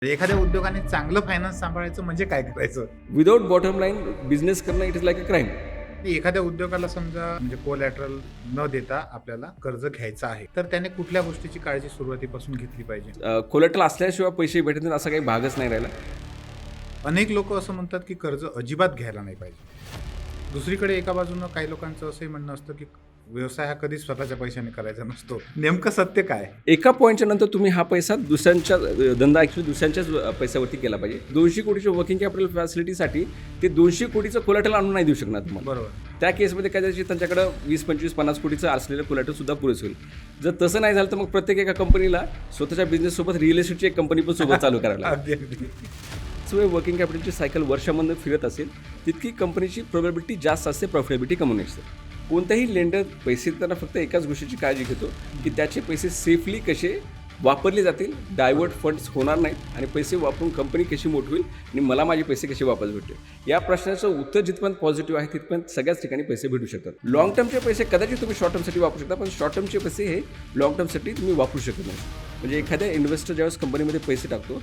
एखाद्या उद्योगाने चांगलं फायनान्स सांभाळायचं म्हणजे काय करायचं? विदाउट बॉटम लाईन बिझनेस करणं it is like a crime. एखाद्या उद्योगाला समजा म्हणजे कोलॅटरल न देता आपल्याला कर्ज घ्यायचं आहे, तर त्याने कुठल्या गोष्टीची काळजी सुरुवातीपासून घेतली पाहिजे? कोलेटरल असल्याशिवाय पैसे भेटत नाहीत असा काही भागच नाही राहिला. अनेक लोक असं म्हणतात की कर्ज अजिबात घ्यायला नाही पाहिजे. दुसरीकडे एका बाजूनं काही लोकांचं असंही म्हणणं असतं की व्यवसाय हा कधीच स्वतःच्या पैशाने करायचा नसतो. नेमकं सत्य काय? एका पॉईंटच्या नंतर तुम्ही हा पैसा दुसऱ्यांच्या धंदा ॲक्च्युली दुसऱ्यांच्याच पैशावरती केला पाहिजे. 200 कोटीच्या वर्किंग कॅपिटल फॅसिलिटीसाठी ते 200 कोटीचं कोलॅटरल आणून नाही देऊ शकणार तुम्हाला. बरोबर. त्या केसमध्ये काय त्याची त्यांच्याकडं 20, 25, 50 कोटीचं असलेलं कोलॅटरल सुद्धा पुरेसं होईल. जर तसं नाही झालं तर मग प्रत्येक एका कंपनीला स्वतःच्या बिझनेससोबत रिअल इस्टेटची एक कंपनी पण सोबत चालू करायला लागेल. अगदी अगदी. सो वर्किंग कॅपिटलची सायकल वर्षामधून फिरत असेल तितकी कंपनीची प्रोबॅबिलिटी जास्त असते प्रॉफिटेबिलिटी कमवण्याची. कोणताही लेंडर पैसे देताना फक्त एकाच गोष्टीची काळजी घेतो की त्याचे पैसे सेफली कसे वापरले जातील, डायव्हर्ट फंड्स होणार नाहीत आणि पैसे वापरून कंपनी कशी मोठी होईल आणि मला माझे पैसे कसे वापस भेटतील. या प्रश्नाचं उत्तर जिथपर्यंत पॉझिटिव्ह आहे तिथपर्यंत सगळ्याच ठिकाणी पैसे भेटू शकतात. लॉंग टर्मचे पैसे कदाचित तुम्ही शॉर्ट टर्मसाठी वापरू शकता, पण शॉर्ट टर्मचे पैसे हे लॉंग टर्मसाठी तुम्ही वापरू शकत नाही. म्हणजे एखाद्या इन्व्हेस्टर ज्यावेळेस कंपनीमध्ये पैसे टाकतो,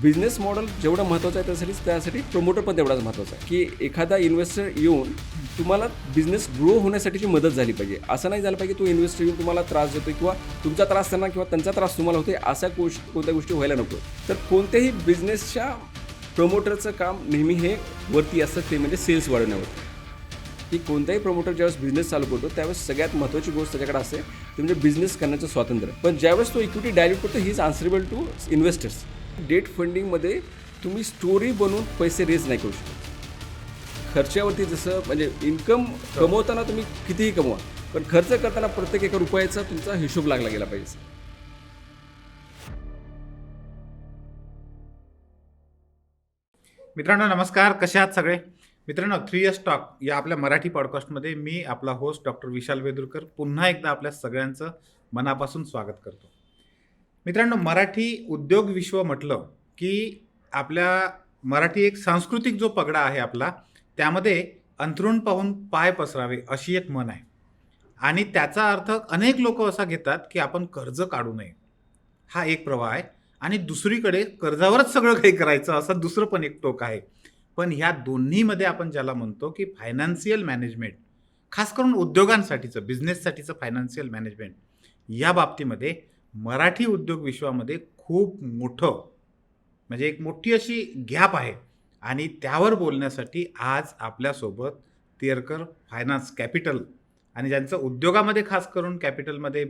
बिझनेस मॉडेल जेवढं महत्त्वाचं आहे त्यासाठी प्रमोटर पण तेवढाच महत्त्वाचा आहे की एखादा इन्व्हेस्टर येऊन तुम्हाला बिझनेस ग्रो होण्यासाठीची मदत झाली पाहिजे. असं नाही झालं पाहिजे तो इन्व्हेस्टर येऊन तुम्हाला त्रास देतो किंवा तुमचा त्रास त्यांना किंवा त्यांचा त्रास तुम्हाला होते अशा कोणत्या गोष्टी व्हायला नको. तर कोणत्याही बिझनेसच्या प्रमोटरचं काम नेहमी हे वरती असतं, ते म्हणजे सेल्स वाढवण्यावर. की कोणताही प्रमोटर ज्यावेळेस बिझनेस चालू करतो त्यावेळेस सगळ्यात महत्त्वाची गोष्ट त्याच्याकडे असते ते म्हणजे बिझनेस करण्याचं स्वातंत्र्य. पण ज्यावेळेस तो इक्विटी डायल्यूट करतो he is answerable to investors. Debt फंडिंगमध्ये तुम्ही स्टोरी बनवून पैसे रेज नाही करू शकत. खर्चावरती जसं म्हणजे इन्कम कमवताना तुम्ही कितीही कमवा, पण खर्च करताना प्रत्येक एका रुपयाचा तुमचा हिशोब लागला गेला पाहिजे. मित्रांनो नमस्कार, कसे आहात सगळे? मित्रांनो 3S टॉक या आपल्या मराठी पॉडकास्टमध्ये मी आपला होस्ट डॉक्टर विशाल वेदुरकर पुन्हा एकदा आपल्या सगळ्यांचं मनापासून स्वागत करतो. मित्रांनो, मराठी उद्योग विश्व म्हटलं की आपल्या मराठी एक सांस्कृतिक जो पगडा आहे आपला, त्यामध्ये अंथरूण पाहून पाय पसरावे अशी एक म्हण आहे. आणि त्याचा अर्थ अनेक लोक असा घेतात की आपण कर्ज काढू नये, हा एक प्रवाह आहे. आणि दुसरीकडे कर्जावरच सगळं काही करायचं असं दुसरं पण एक टोक आहे. पण ह्या दोन्हीमध्ये आपण ज्याला म्हणतो की फायनान्शियल मॅनेजमेंट, खास करून उद्योगांसाठीचं बिझनेससाठीचं फायनान्शियल मॅनेजमेंट, या बाबतीमध्ये मराठी उद्योग विश्वामध्ये खूप मोठं म्हणजे एक मोठी अशी गॅप आहे. आणि त्यावर बोलण्यासाठी आज आपल्यासोबत तेरकर फायनान्स कॅपिटल आणि ज्यांचं उद्योगामध्ये खास करून कॅपिटलमध्ये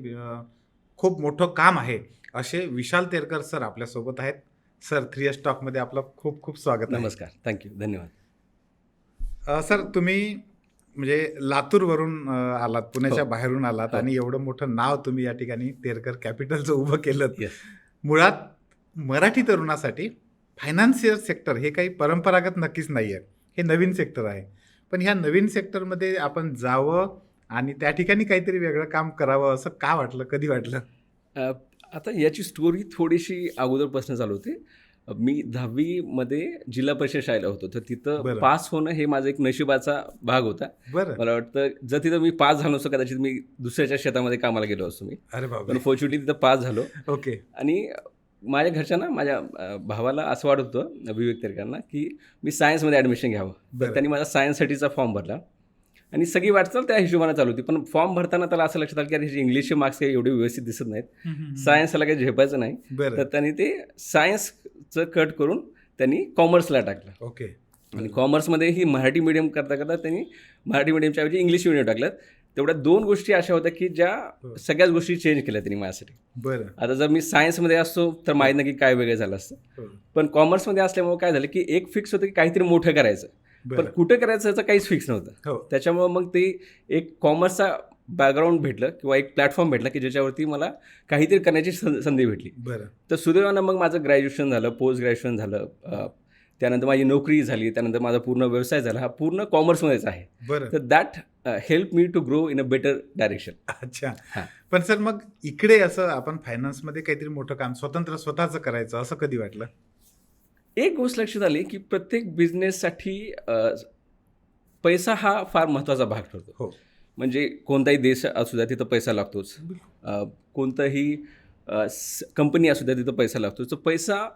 खूप मोठं काम आहे असे विशाल तेरकर सर आपल्यासोबत आहेत. सर, 3S टॉकमध्ये आपलं खूप खूप स्वागत आहे. नमस्कार, थँक्यू, धन्यवाद. सर, तुम्ही म्हणजे लातूरवरून आलात, पुण्याच्या बाहेरून आलात आणि एवढं मोठं नाव तुम्ही या ठिकाणी तेरकर कॅपिटलचं उभं केलं. येस. मुळात मराठी तरुणासाठी फायनान्शियल सेक्टर हे काही परंपरागत नक्कीच नाही आहे, हे नवीन सेक्टर आहे. पण ह्या नवीन सेक्टरमध्ये आपण जावं आणि त्या ठिकाणी काहीतरी वेगळं काम करावं असं का वाटलं, कधी वाटलं? आता याची स्टोरी थोडीशी अगोदरपासून चालू होते. मी 10वीमध्ये जिल्हा परिषद शाळेला होतो, तर तिथं पास होणं हे माझा एक नशिबाचा भाग होता. बरं. मला वाटतं जर तिथं मी पास झालो असतो कदाचित मी दुसऱ्याच्या शेतामध्ये कामाला गेलो असतो मी. अरे बाबा. पण फॉर्च्युनेटली तिथं पास झालो. ओके. आणि माझ्या घरच्यांना, माझ्या भावाला असं वाटत होतं, विवेक तेरकरांना, की मी सायन्समध्ये ॲडमिशन घ्यावं. तर त्यांनी माझा सायन्ससाठीचा फॉर्म भरला आणि सगळी वाटचाल त्या हिशोबाने चालू होती. पण फॉर्म भरताना त्याला असं लक्षात आलं की अरे इंग्लिशचे मार्क्स काही एवढे व्यवस्थित दिसत नाहीत, सायन्सला काही झेपायचं नाही. तर त्यांनी ते सायन्सचं कट करून त्यांनी कॉमर्सला टाकलं. ओके. आणि कॉमर्समध्ये ही मराठी मीडियम करता करता त्यांनी मराठी मीडियमच्या ऐवजी इंग्लिश मीडियम टाकलं. तेवढ्या 2 गोष्टी अशा होत्या की ज्या सगळ्याच गोष्टी चेंज केल्या त्यांनी माझ्यासाठी. बरं. आता जर मी सायन्समध्ये असतो तर माहीत नाही की काय वेगळं झालं असतं. पण कॉमर्समध्ये असल्यामुळे काय झालं की एक फिक्स होतं की काहीतरी मोठं करायचं, पण कुठं करायचं याचं काहीच फिक्स नव्हतं. त्याच्यामुळं मग ते एक कॉमर्सचा बॅकग्राऊंड भेटलं किंवा एक प्लॅटफॉर्म भेटला की ज्याच्यावरती मला काहीतरी करण्याची संधी भेटली. बरं. तर सुदैवानं मग माझं ग्रॅज्युएशन झालं, पोस्ट ग्रॅज्युएशन झालं, त्यानंतर माझी नोकरी झाली, त्यानंतर माझा पूर्ण व्यवसाय झाला, हा पूर्ण कॉमर्समध्येच आहे. बरं. तर that help me to grow in a better direction. अच्छा. पण सर, मग इकडे असं आपण फायनान्समध्ये काहीतरी मोठं काम स्वतःचं करायचं असं कधी वाटलं? एक गोष्ट लक्षात आली की प्रत्येक बिझनेससाठी पैसा हा फार महत्त्वाचा भाग ठरतो. हो. म्हणजे कोणताही देश असू द्या तिथं पैसा लागतोच. कोणताही कंपनी असू द्या तिथं पैसा लागतो. तर पैसा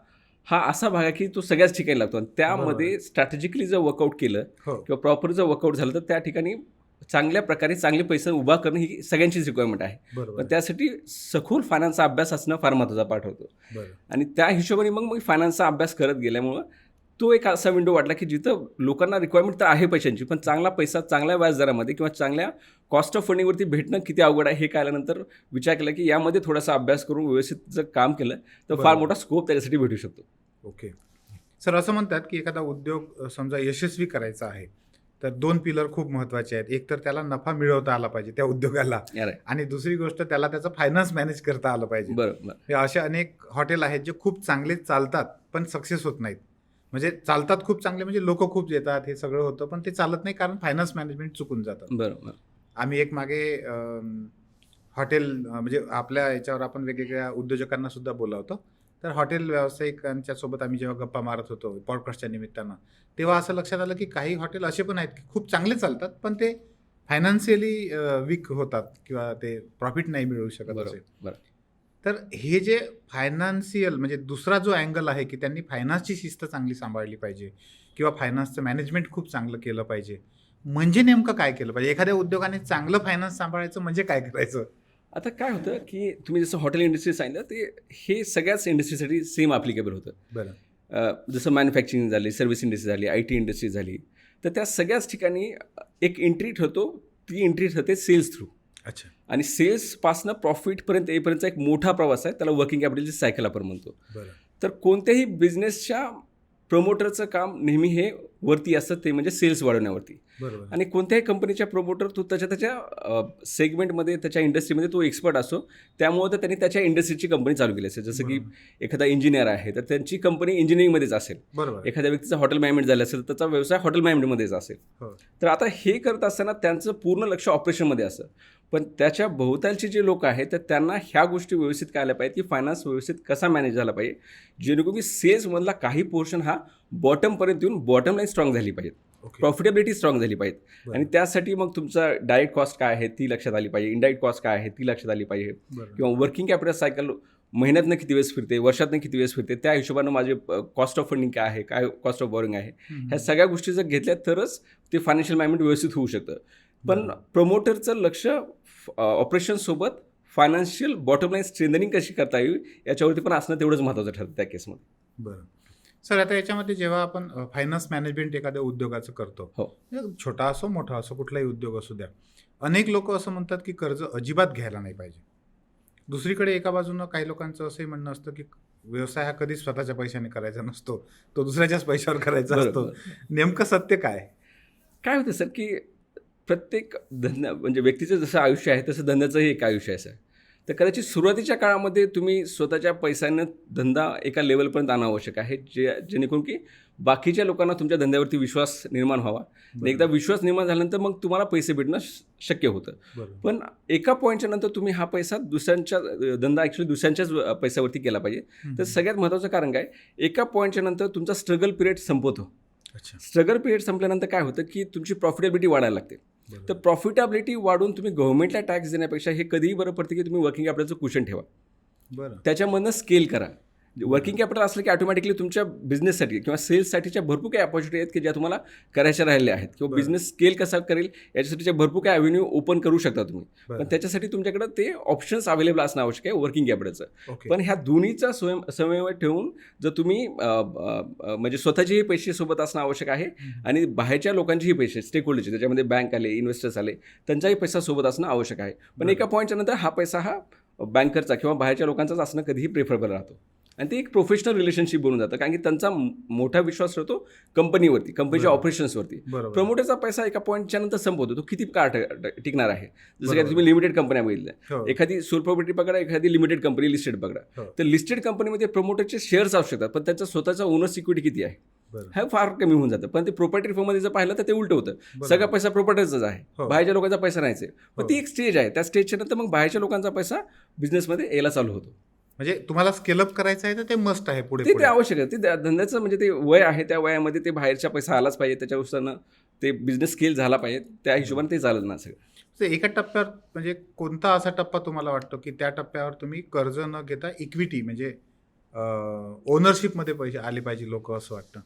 हा असा भाग आहे की तो सगळ्याच ठिकाणी लागतो आणि त्यामध्ये स्ट्रॅटेजिकली जर वर्कआउट केलं हो किंवा प्रॉपर जर वर्कआउट झालं तर त्या ठिकाणी चांगल्या प्रकारे चांगले पैसे उभा करणं ही सगळ्यांचीच रिक्वायरमेंट आहे. बरोबर पण त्यासाठी सखोल फायनान्सचा अभ्यास असणं फार महत्त्वाचा पार्ट होतो. बरं आणि त्या हिशोबाने मग मी फायनान्सचा अभ्यास करत गेल्यामुळं तो एक असा विंडो वाटला की जिथं लोकांना रिक्वायरमेंट तर आहे पैशांची, पण चांगला पैसा चांगल्या व्याजदरामध्ये किंवा चांगल्या कॉस्ट ऑफ फंडिंगवरती भेटणं किती अवघड आहे हे कळल्यानंतर विचार केला की यामध्ये थोडासा अभ्यास करून व्यवस्थित जर काम केलं तर फार बरोबर. मोठा स्कोप त्याच्यासाठी भेटू शकतो. ओके सर असं म्हणतात की एखादा उद्योग समजा यशस्वी करायचा आहे तर 2 पिलर खूप महत्त्वाचे आहेत. एक तर त्याला नफा मिळवता आला पाहिजे त्या उद्योगाला यार आहे. आणि दुसरी गोष्ट त्याला त्याचं फायनान्स मॅनेज करता आलं पाहिजे. बरं. हे असे अनेक हॉटेल आहेत जे खूप चांगले चालतात पण सक्सेस होत नाहीत. म्हणजे चालतात खूप चांगले म्हणजे लोक खूप येतात हे सगळं होतं पण ते चालत नाही कारण फायनान्स मॅनेजमेंट चुकून जातं. बरं. आम्ही एक मागे हॉटेल म्हणजे आपल्या याच्यावर आपण वेगवेगळ्या उद्योजकांना सुद्धा बोलावतो. तर हॉटेल व्यावसायिकांच्या सोबत आम्ही जेव्हा गप्पा मारत होतो पॉडकास्टच्या निमित्तानं तेव्हा असं लक्षात आलं की काही हॉटेल असे पण आहेत की खूप चांगले चालतात पण ते फायनान्शियली वीक होतात किंवा ते प्रॉफिट नाही मिळवू शकत असे. बरं. तर हे जे फायनान्शियल म्हणजे दुसरा जो अँगल आहे की त्यांनी फायनान्सची शिस्त चांगली सांभाळली पाहिजे किंवा फायनान्सचं मॅनेजमेंट खूप चांगलं केलं पाहिजे. म्हणजे नेमकं काय केलं पाहिजे? एखाद्या उद्योगाने चांगलं फायनान्स सांभाळायचं म्हणजे काय करायचं? आता काय होतं की तुम्ही जसं हॉटेल इंडस्ट्री सांगितलं ते हे सगळ्याच इंडस्ट्रीसाठी सेम ॲप्लिकेबल होतं. बरं जसं मॅन्युफॅक्चरिंग झाली, सर्व्हिस इंडस्ट्री झाली, IT इंडस्ट्री झाली, तर त्या सगळ्याच ठिकाणी एक एंट्री ठरतो. ती एंट्री ठरते सेल्स थ्रू अच्छा आणि सेल्सपासनं प्रॉफिटपर्यंत येईपर्यंतचा एक मोठा प्रवास आहे. त्याला वर्किंग कॅपिटलची सायकल आपण म्हणतो. बरं तर कोणत्याही बिझनेसच्या प्रमोटरचं काम नेहमी हे वरती असतं ते म्हणजे सेल्स वाढवण्यावरती. बरोबर आणि कोणत्याही कंपनीच्या प्रमोटर तो त्याच्या सेगमेंटमध्ये त्याच्या इंडस्ट्रीमध्ये तो एक्सपर्ट असो. त्यामुळे तर त्यांनी त्याच्या इंडस्ट्रीची कंपनी चालू केली असेल. जसं की एखादा इंजिनियर आहे तर त्यांची कंपनी इंजिनिअरिंगमध्येच असेल. बरोबर एखाद्या व्यक्तीचं हॉटेल मॅनेजमेंट झालं असेल तर त्याचा व्यवसाय हॉटेल मॅनेजमेंटमध्येच असेल. हो तर आता हे करत असताना त्यांचं पूर्ण लक्ष ऑपरेशनमध्ये असतं. पण त्याच्या भोवतालचे जे लोक आहेत तर त्यांना ह्या गोष्टी व्यवस्थित कळायला पाहिजे की फायनान्स व्यवस्थित कसा मॅनेज झाला पाहिजे जेणेकरून की सेल्समधला काही पोर्शन हा बॉटमपर्यंत येऊन बॉटम लाईन स्ट्रॉंग झाली पाहिजे. ओके प्रॉफिटेबिलिटी स्ट्रॉंग झाली पाहिजे. बरं. आणि त्यासाठी मग तुमचा डायरेक्ट कॉस्ट काय आहे ती लक्षात आली पाहिजे, इनडायरेक्ट कॉस्ट काय आहे ती लक्षात आली पाहिजे बरं किंवा वर्किंग कॅपिटल सायकल महिन्यातनं किती वेळेस फिरते, वर्षातनं किती वेळेस फिरते, त्या हिशोबानं माझे कॉस्ट ऑफ फंडिंग काय आहे, काय कॉस्ट ऑफ बॉरिंग आहे, ह्या सगळ्या गोष्टी जर घेतल्या तरच ते फायनान्शियल मॅनेजमेंट व्यवस्थित होऊ शकतं. पण प्रमोटरचं लक्ष ऑपरेशनसोबत फायनान्शियल बॉटम लाईन स्ट्रेंथनिंग कशी करता येईल याच्यावरती पण असणं तेवढंच महत्त्वाचं ठरतं त्या केसमध्ये. बरं सर आता याच्यामध्ये जेव्हा आपण फायनान्स मॅनेजमेंट एखाद्या उद्योगाचं करतो हो. छोटा असो मोठा असो कुठलाही उद्योग असू द्या अनेक लोक असं म्हणतात की कर्ज अजिबात घ्यायला नाही पाहिजे. दुसरीकडे एका बाजूनं काही लोकांचं असंही म्हणणं असतं की व्यवसाय हा कधीच स्वतःच्या पैशाने करायचा नसतो, तो दुसऱ्याच्याच पैशावर करायचा असतो. नेमकं सत्य काय? काय होतं सर की प्रत्येक धंदा म्हणजे व्यक्तीचं जसं आयुष्य आहे तसं धंद्याचंही एक आयुष्य आहे. तर कदाचित सुरुवातीच्या काळामध्ये तुम्ही स्वतःच्या पैशानं धंदा एका लेवलपर्यंत आणणं आवश्यक आहे जेणेकरून की बाकीच्या लोकांना तुमच्या धंद्यावरती विश्वास निर्माण व्हावा. आणि एकदा विश्वास निर्माण झाल्यानंतर मग तुम्हाला पैसे भेटणं शक्य होतं. पण एका पॉईंटच्या नंतर तुम्ही हा पैसा दुसऱ्यांच्या धंदा ॲक्च्युली दुसऱ्यांच्याच पैशावरती केला पाहिजे. तर सगळ्यात महत्त्वाचं कारण काय, एका पॉईंटच्या नंतर तुमचा स्ट्रगल पिरियड संपतो. अच्छा स्ट्रगल पिरियड संपल्यानंतर काय होतं की तुमची प्रॉफिटेबिलिटी वाढायला लागते. तर प्रॉफिटेबिलिटी वाढून तुम्ही गव्हर्नमेंटला टॅक्स देण्यापेक्षा हे कधीही बरं पडतं की तुम्ही वर्किंग कॅपिटलचं कुशन ठेवा. बरं त्याच्यामधनं स्केल करा. वर्किंग कॅपिटल असलं की ऑटोमॅटिकली तुमच्या बिझनेससाठी किंवा सेल्ससाठीच्या भरपूर काही अपॉर्च्युनिटी आहेत की ज्या तुम्हाला करायच्या राहिल्या आहेत किंवा बिझनेस स्केल कसा करेल याच्यासाठीच्या भरपूर काही अव्हेन्यू ओपन करू शकता तुम्ही. पण त्याच्यासाठी तुमच्याकडे ते ऑप्शन्स अवेलेबल असणं आवश्यक आहे वर्किंग कॅपिटलचं. ओके पण ह्या दोन्हीचा समन्वय ठेवून जर तुम्ही म्हणजे स्वतःचेही पैसे सोबत असणं आवश्यक आहे आणि बाहेरच्या लोकांचेही पैसे स्टेक होल्डरचे त्याच्यामध्ये बँक आले, इन्व्हेस्टर्स आले, त्यांचाही पैसा सोबत असणं आवश्यक आहे. पण एका पॉईंटच्या नंतर हा पैसा हा बँकरचा किंवा बाहेरच्या लोकांचाच असणं कधीही प्रेफरेबल राहतो. आणि ते एक प्रोफेशनल रिलेशनशिप बनून जातं कारण की त्यांचा मोठा विश्वास राहतो कंपनीवरती, कंपनीच्या ऑपरेशन्सवरती. प्रमोटरचा पैसा एका पॉईंटच्या नंतर संपवतो, तो किती काळ टिकणार आहे. जसं काय तुम्ही लिमिटेड कंपन्या बघितल्या, एखादी सोल प्रॉपर्टी पकडा, एखादी लिमिटेड कंपनी लिस्टेड पकडा. तर लिस्टेड कंपनीमध्ये प्रमोटरचे शेअर्स असू शकतात पण त्याचा स्वतःचा ओनर्स इक्विटी किती आहे हे फार कमी होऊन जातं. पण ते प्रोपर्टी फर्ममध्ये जर पाहिलं तर ते उलटं होतं, सगळा पैसा प्रोपर्टरचाच आहे, बाहेरच्या लोकांचा पैसा नाहीच आहे. पण ती एक स्टेज आहे, त्या स्टेजच्या नंतर मग बाहेरच्या लोकांचा पैसा बिझनेसमध्ये यायला चालू होतो. म्हणजे तुम्हाला स्केलअप करायचं आहे तर ते मस्ट आहे पुढे ते आवश्यक आहे. ते धंद्याचं म्हणजे ते वय आहे, त्या वयामध्ये ते बाहेरच्या पैसा आलाच पाहिजे, त्याच्यानुसार ते बिझनेस स्केल झाला पाहिजे, त्या हिशोबाने ते चालत ना सगळं. एका टप्प्यावर म्हणजे कोणता असा टप्पा तुम्हाला वाटतो की त्या टप्प्यावर तुम्ही कर्ज न घेता इक्विटी म्हणजे ओनरशिपमध्ये पैसे आले पाहिजे लोक, असं वाटतं?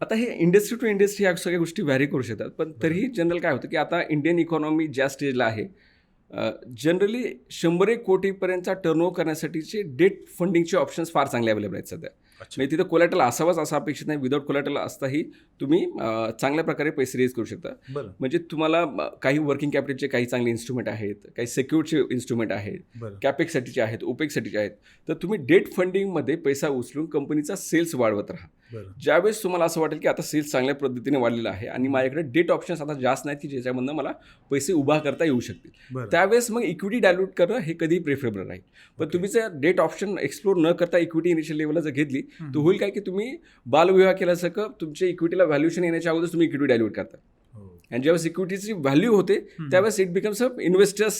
आता हे इंडस्ट्री टू इंडस्ट्री ह्या सगळ्या गोष्टी व्हॅरी करू शकतात, पण तरीही जनरल काय होतं की आता इंडियन इकॉनॉमी ज्या स्टेजला आहे, जनरली 100 कोटीपर्यंतचा टर्नओव्हर करण्यासाठीचे डेट फंडिंगचे ऑप्शन्स फार चांगले अवेलेबल आहेत सध्या. म्हणजे तिथं कोलॅटरल असावाच असं अपेक्षित नाही, विदाऊट कोलॅटरल असताही तुम्ही चांगल्या प्रकारे पैसे रेज करू शकता. बरं. म्हणजे तुम्हाला काही वर्किंग कॅपिटलचे काही चांगले इन्स्ट्रुमेंट आहेत, काही सेक्युअरचे इन्स्ट्रुमेंट आहेत, बरं. कॅपेक्ससाठीचे आहेत, ओपेक्ससाठीचे आहेत. तर तुम्ही डेट फंडिंगमध्ये पैसा उचलून कंपनीचा सेल्स वाढवत राहा. बरं. ज्यावेळेस तुम्हाला असं वाटेल की आता सेल्स चांगल्या पद्धतीने वाढलेला आहे आणि माझ्याकडे डेट ऑप्शन्स आता जास्त नाहीत की ज्याच्यामधनं मला पैसे उभा करता येऊ शकतील, बरं. त्यावेळेस मग इक्विटी डायल्यूट करणं हे कधीही प्रेफरेबल राहील. पण तुम्ही जर डेट ऑप्शन एक्सप्लोर न करता इक्विटी इनिशियल लेवलला जर घेतली तर होईल काय की तुम्ही बालविवाह केल्यासारखं तुमच्या इक्विटीला व्हॅल्युएशन येण्याच्या अगोदर तुम्ही इक्विटी डायल्यूट करता. हो. आणि ज्यावेळेस इक्विटीची व्हॅल्यू होते त्यावेळेस it becomes a investors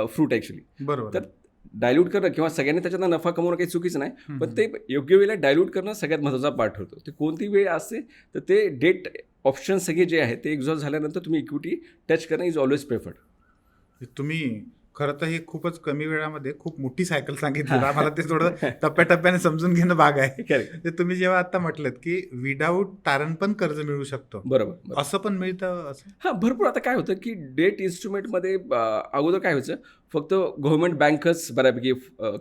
fruit actually. बरोबर. तर डायल्यूट करणं किंवा सगळ्यांनी त्याच्यातनं नफा कमवणं काही चुकीचं नाही, पण ते योग्य वेळेला डायल्यूट करणं सगळ्यात महत्त्वाचा पार्ट होतो. ते कोणती वेळ असते तर ते डेट ऑप्शन सगळे जे आहेत ते एक्झॉस्ट झाल्यानंतर तुम्ही इक्विटी टच करणं इज ऑलवेज प्रेफर्ड. तुम्ही खरं तर हे खूपच कमी वेळामध्ये खूप मोठी सायकल सांगितली. आम्हाला ते थोडं टप्प्याटप्प्याने समजून घेणं भाग आहे. करेक्ट. ते तुम्ही जेव्हा आता म्हटलं की विदाऊट तारण पण कर्ज मिळू शकतो, बरोबर. असं पण मिळतं असं? हां, भरपूर. आता काय होतं की डेट इन्स्ट्रुमेंटमध्ये अगोदर काय व्हायचं, फक्त गव्हर्नमेंट बँकच बऱ्यापैकी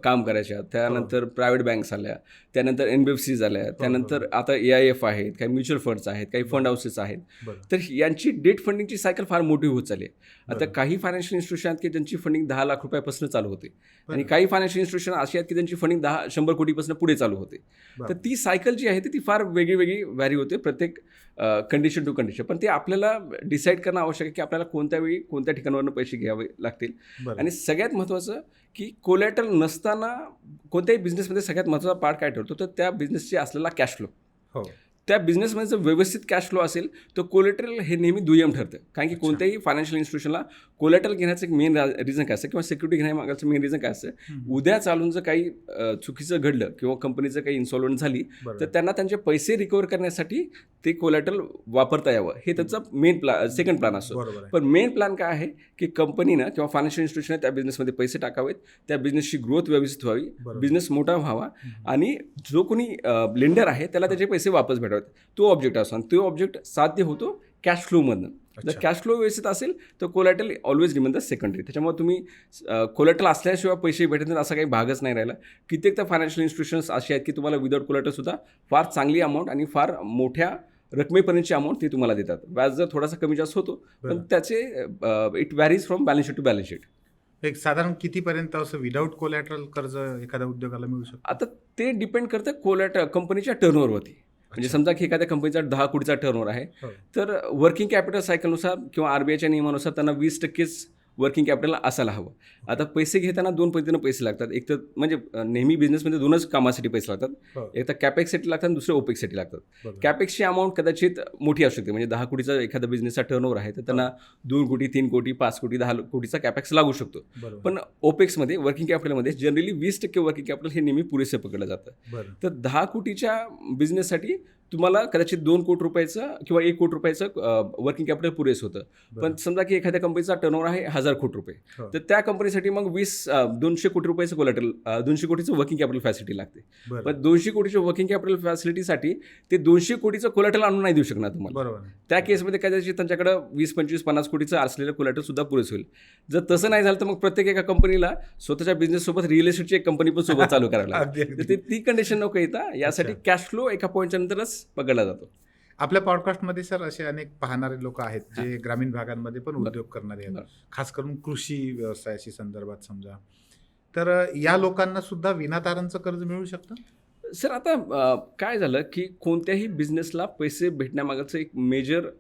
काम करायच्या, त्यानंतर प्रायव्हेट बँक्स आल्या, त्यानंतर NBFCs आल्या, त्यानंतर आता AIF आहेत, काही म्युच्युअल फंड्स आहेत, काही फंड हाऊसेस आहेत. बरं. तर यांची डेट फंडिंगची सायकल फार मोठी होत चालली आहे. आता बरं. काही फायनान्शियल इन्स्टिट्यूशन आहेत की ज्यांची फंडिंग 10 लाख रुपयापासून चालू होते आणि बरं. काही फायनान्शियल इन्स्टिट्यूशन अशी आहेत की ज्यांची फंडिंग 100 कोटीपासून पुढे चालू होते. बरं. तर ती सायकल जी आहे ती फार वेगळी व्हॅरी होते प्रत्येक कंडिशन टू कंडिशन. पण ते आपल्याला डिसाईड करणं आवश्यक आहे की आपल्याला कोणत्या वेळी कोणत्या ठिकाणावरून पैसे घ्यावे लागतील. बरं. आणि सगळ्यात महत्त्वाचं की कोलॅटरल नसताना कोणत्याही बिझनेसमध्ये सगळ्यात महत्त्वाचा पार्ट काय ठरतो तर त्या बिझनेसची असलेला कॅश फ्लो. हो. त्या बिझनेसमध्ये जर व्यवस्थित कॅश फ्लो असेल तर कोलॅटरल हे नेहमी दुय्यम ठरतं. कारण की कोणत्याही फायनान्शियल इन्स्टिट्यूशनला कोलॅटरल घेण्याचं एक मेन रिझन काय असतं किंवा सिक्युरिटी घेण्यामागचं मेन रिझन काय असतं, उद्या चालून जर काही चुकीचं घडलं किंवा कंपनीचं काही इन्सॉल्वंट झाली तर त्यांना त्यांचे पैसे रिकवर करण्यासाठी ते कोलॅटरल वापरता यावं, हे त्याचं मेन सेकंड प्लॅन असतो. बरोबर आहे. पण मेन प्लॅन काय आहे की कंपनीनं किंवा फायनान्शियल इन्स्टिट्यूशनने त्या बिझनेसमध्ये पैसे टाकावेत, त्या बिझनेसची ग्रोथ व्यवस्थित व्हावी, बरोबर. बिझनेस मोठा व्हावा आणि जो कोणी लेंडर आहे त्याला त्याचे पैसे वापस भेटावेत, तो ऑब्जेक्ट असतो. आणि तो ऑब्जेक्ट साध्य होतो कॅश फ्लोमधनं. जर अच्छा. कॅश फ्लो व्यवस्थित असेल तर collateral always remain the secondary. त्याच्यामुळे तुम्ही कोलॅटरल असल्याशिवाय पैसे भेटत नाहीत असा काही भागच नाही राहिला. कित्येक तर फायनान्शियल इन्स्टिट्यूशन्स असे आहेत की तुम्हाला विदाऊट कोलॅटरलसुद्धा फार चांगली अमाऊंट आणि फार मोठ्या रकमेपर्यंतची अमाऊंट ते तुम्हाला देतात. व्याज जर थोडासा कमी जास्त होतो पण बरं. त्याचे it varies from balance sheet to balance sheet. एक साधारण कितीपर्यंत असं विदाऊट कोलॅटरल कर्ज एखाद्या उद्योगाला मिळू शकतं? आता ते डिपेंड करतं कंपनीच्या टर्नओव्हरवरती. म्हणजे अच्छा. समजा की एखाद्या कंपनीचा 10 कोटीचा टर्नओव्हर आहे हो. तर वर्किंग कॅपिटल सायकलनुसार किंवा RBIच्या नियमानुसार त्यांना 20%च वर्किंग कॅपिटल असायला हवं. आता पैसे घेताना 2 पद्धतीनं पैसे लागतात. एक तर म्हणजे नेहमी बिझनेसमध्ये 2च कामासाठी पैसे लागतात. हो. एक तर कॅपेक्ससाठी लागतात आणि दुसरे ओपेक्ससाठी लागतात. बरोबर. कॅपेक्सची अमाऊंट कदाचित मोठी असू शकते. म्हणजे 10 कोटीचा एखादा बिझनेसचा टर्नओव्हर आहे तर त्यांना 2 कोटी, 3 कोटी, 5 कोटी, 10 कोटीचा कॅपेक्स लागू शकतो. बरोबर. पण ओपेक्समध्ये वर्किंग कॅपिटलमध्ये जनरली 20% वर्किंग कॅपिटल हे नेहमी पुरेसे पकडलं जातं. बरं. तर 10 कोटीच्या बिझनेससाठी तुम्हाला कदाचित 2 कोटी रुपयाचं किंवा 1 कोटी रुपयाचं वर्किंग कॅपिटल पुरेसं होतं. बरं. पण समजा की एखाद्या कंपनीचा टर्नओव्हर आहे 1000 कोटी रुपये, हो. तर त्या कंपनीसाठी मग 200 कोटी रुपयाचं कोलॅटरल 200 कोटीचं वर्किंग कॅपिटल फॅसिलिटी लागते. बरं. पण 200 कोटीच्या वर्किंग कॅपिटल फॅसिलिटीसाठी ते 200 कोटीचं कोलॅटरल आणून नाही देऊ शकणार तुम्हाला. बरोबर. त्या केसमध्ये कदाचित त्यांच्याकडं 20, 25, 50 कोटीचं असलेलं कोलॅटरल सुद्धा पुरेसं होईल. जर तसं नाही झालं तर मग प्रत्येक एका कंपनीला स्वतःच्या बिझनेससोबत रिअल एस्टेटची एक कंपनी पण सोबत चालू करावी अगदी, लागते. अगदी. तर ती कंडिशन नको येता यासाठी अच्छा. कॅश फ्लो एका पॉईंटच्या नंतरच पकडला जातो. आपल्या पॉडकास्टमध्ये सर असे अनेक पाहणारे लोक आहेत जे ग्रामीण भागांमध्ये पण उद्योग करणारे आहेत, बरं. खास करून कृषी व्यवसायाशी संदर्भात समजा. तर या लोकांना सुद्धा विनातारणचं कर्ज मिळू शकतं? सर आता काय झालं की कोणत्याही बिझनेसला पैसे भेटण्यामागचं एक मेजर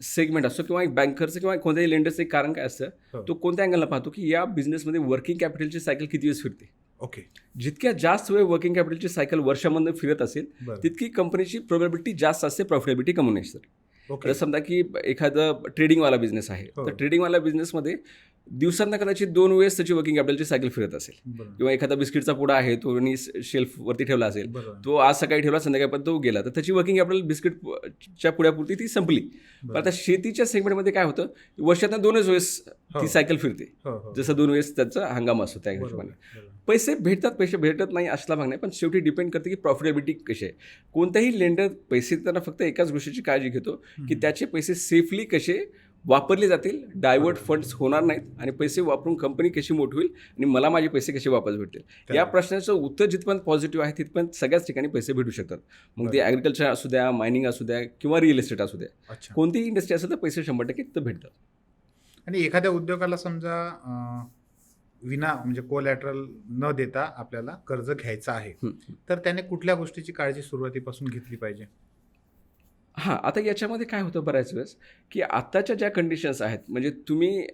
सेगमेंट असतो किंवा एक बँकरचं किंवा कोणत्याही लेंडरचं एक कारण काय असतं, हो. तो कोणत्या अँगलला पाहतो की या बिझनेसमध्ये वर्किंग कॅपिटलची सायकल किती वेळेस फिरते. ओके. जितक्या जास्त वेळ वर्किंग कॅपिटलची सायकल वर्षामध्ये फिरत असेल बरं. तितकी कंपनीची प्रोबॅबिलिटी जास्त असते प्रॉफिटेबिलिटी कमवण्याची. ओके. तर समजा की एखादं ट्रेडिंगवाला बिझनेस आहे हो. तर ट्रेडिंगवाला बिझनेसमध्ये दिवसांना कदाचित 2 वेळेस त्याची वर्किंग कॅपिटलची सायकल फिरत असेल. बरोबर किंवा एखादा बिस्किटचा पुडा आहे तो शेल्फवरती ठेवला असेल, बरोबर तो आज सकाळी ठेवला संध्याकाळपर्यंत तो गेला, तर त्याची वर्किंग कॅपिटल बिस्किटच्या पुड्यापुरती ती संपली. पण आता शेतीच्या सेगमेंटमध्ये काय होतं, वर्षातनं 2च वेळेस हो. ती सायकल फिरते. हो हो जसं 2 वेळेस त्याचा हंगाम असतो त्या बरोबर हिशोबाने. बरोबर. पैसे भेटतात, पैसे भेटत नाही असला भाग नाही, पण शेवटी डिपेंड करते की प्रॉफिटेबिलिटी कशी आहे. कोणताही लेंडर पैसे देताना फक्त एकाच गोष्टीची काळजी घेतो की त्याचे पैसे सेफली कसे वापरले जातील, डायव्हर्ट फंड्स होणार नाहीत आणि पैसे वापरून कंपनी कशी मोठी होईल आणि मला माझे पैसे कसे वापस भेटतील. या प्रश्नाचं उत्तर जिथपर्यंत पॉझिटिव्ह आहे तिथपर्यंत सगळ्याच ठिकाणी पैसे भेटू शकतात. मग ते ॲग्रिकल्चर असू द्या, मायनिंग असू द्या किंवा रिअल इस्टेट असू द्या, अच्छा. कोणतीही इंडस्ट्री असेल तर पैसे 100% तिथं भेटतात. आणि एखाद्या उद्योगाला समजा विना म्हणजे कोलॅटरल न देता आपल्याला कर्ज घ्यायचं आहे, तर त्याने कुठल्या गोष्टीची काळजी सुरुवातीपासून घेतली पाहिजे? हां, आता याच्यामध्ये काय होतं बऱ्याच वेळेस, की आत्ताच्या ज्या कंडिशन्स आहेत, म्हणजे तुम्ही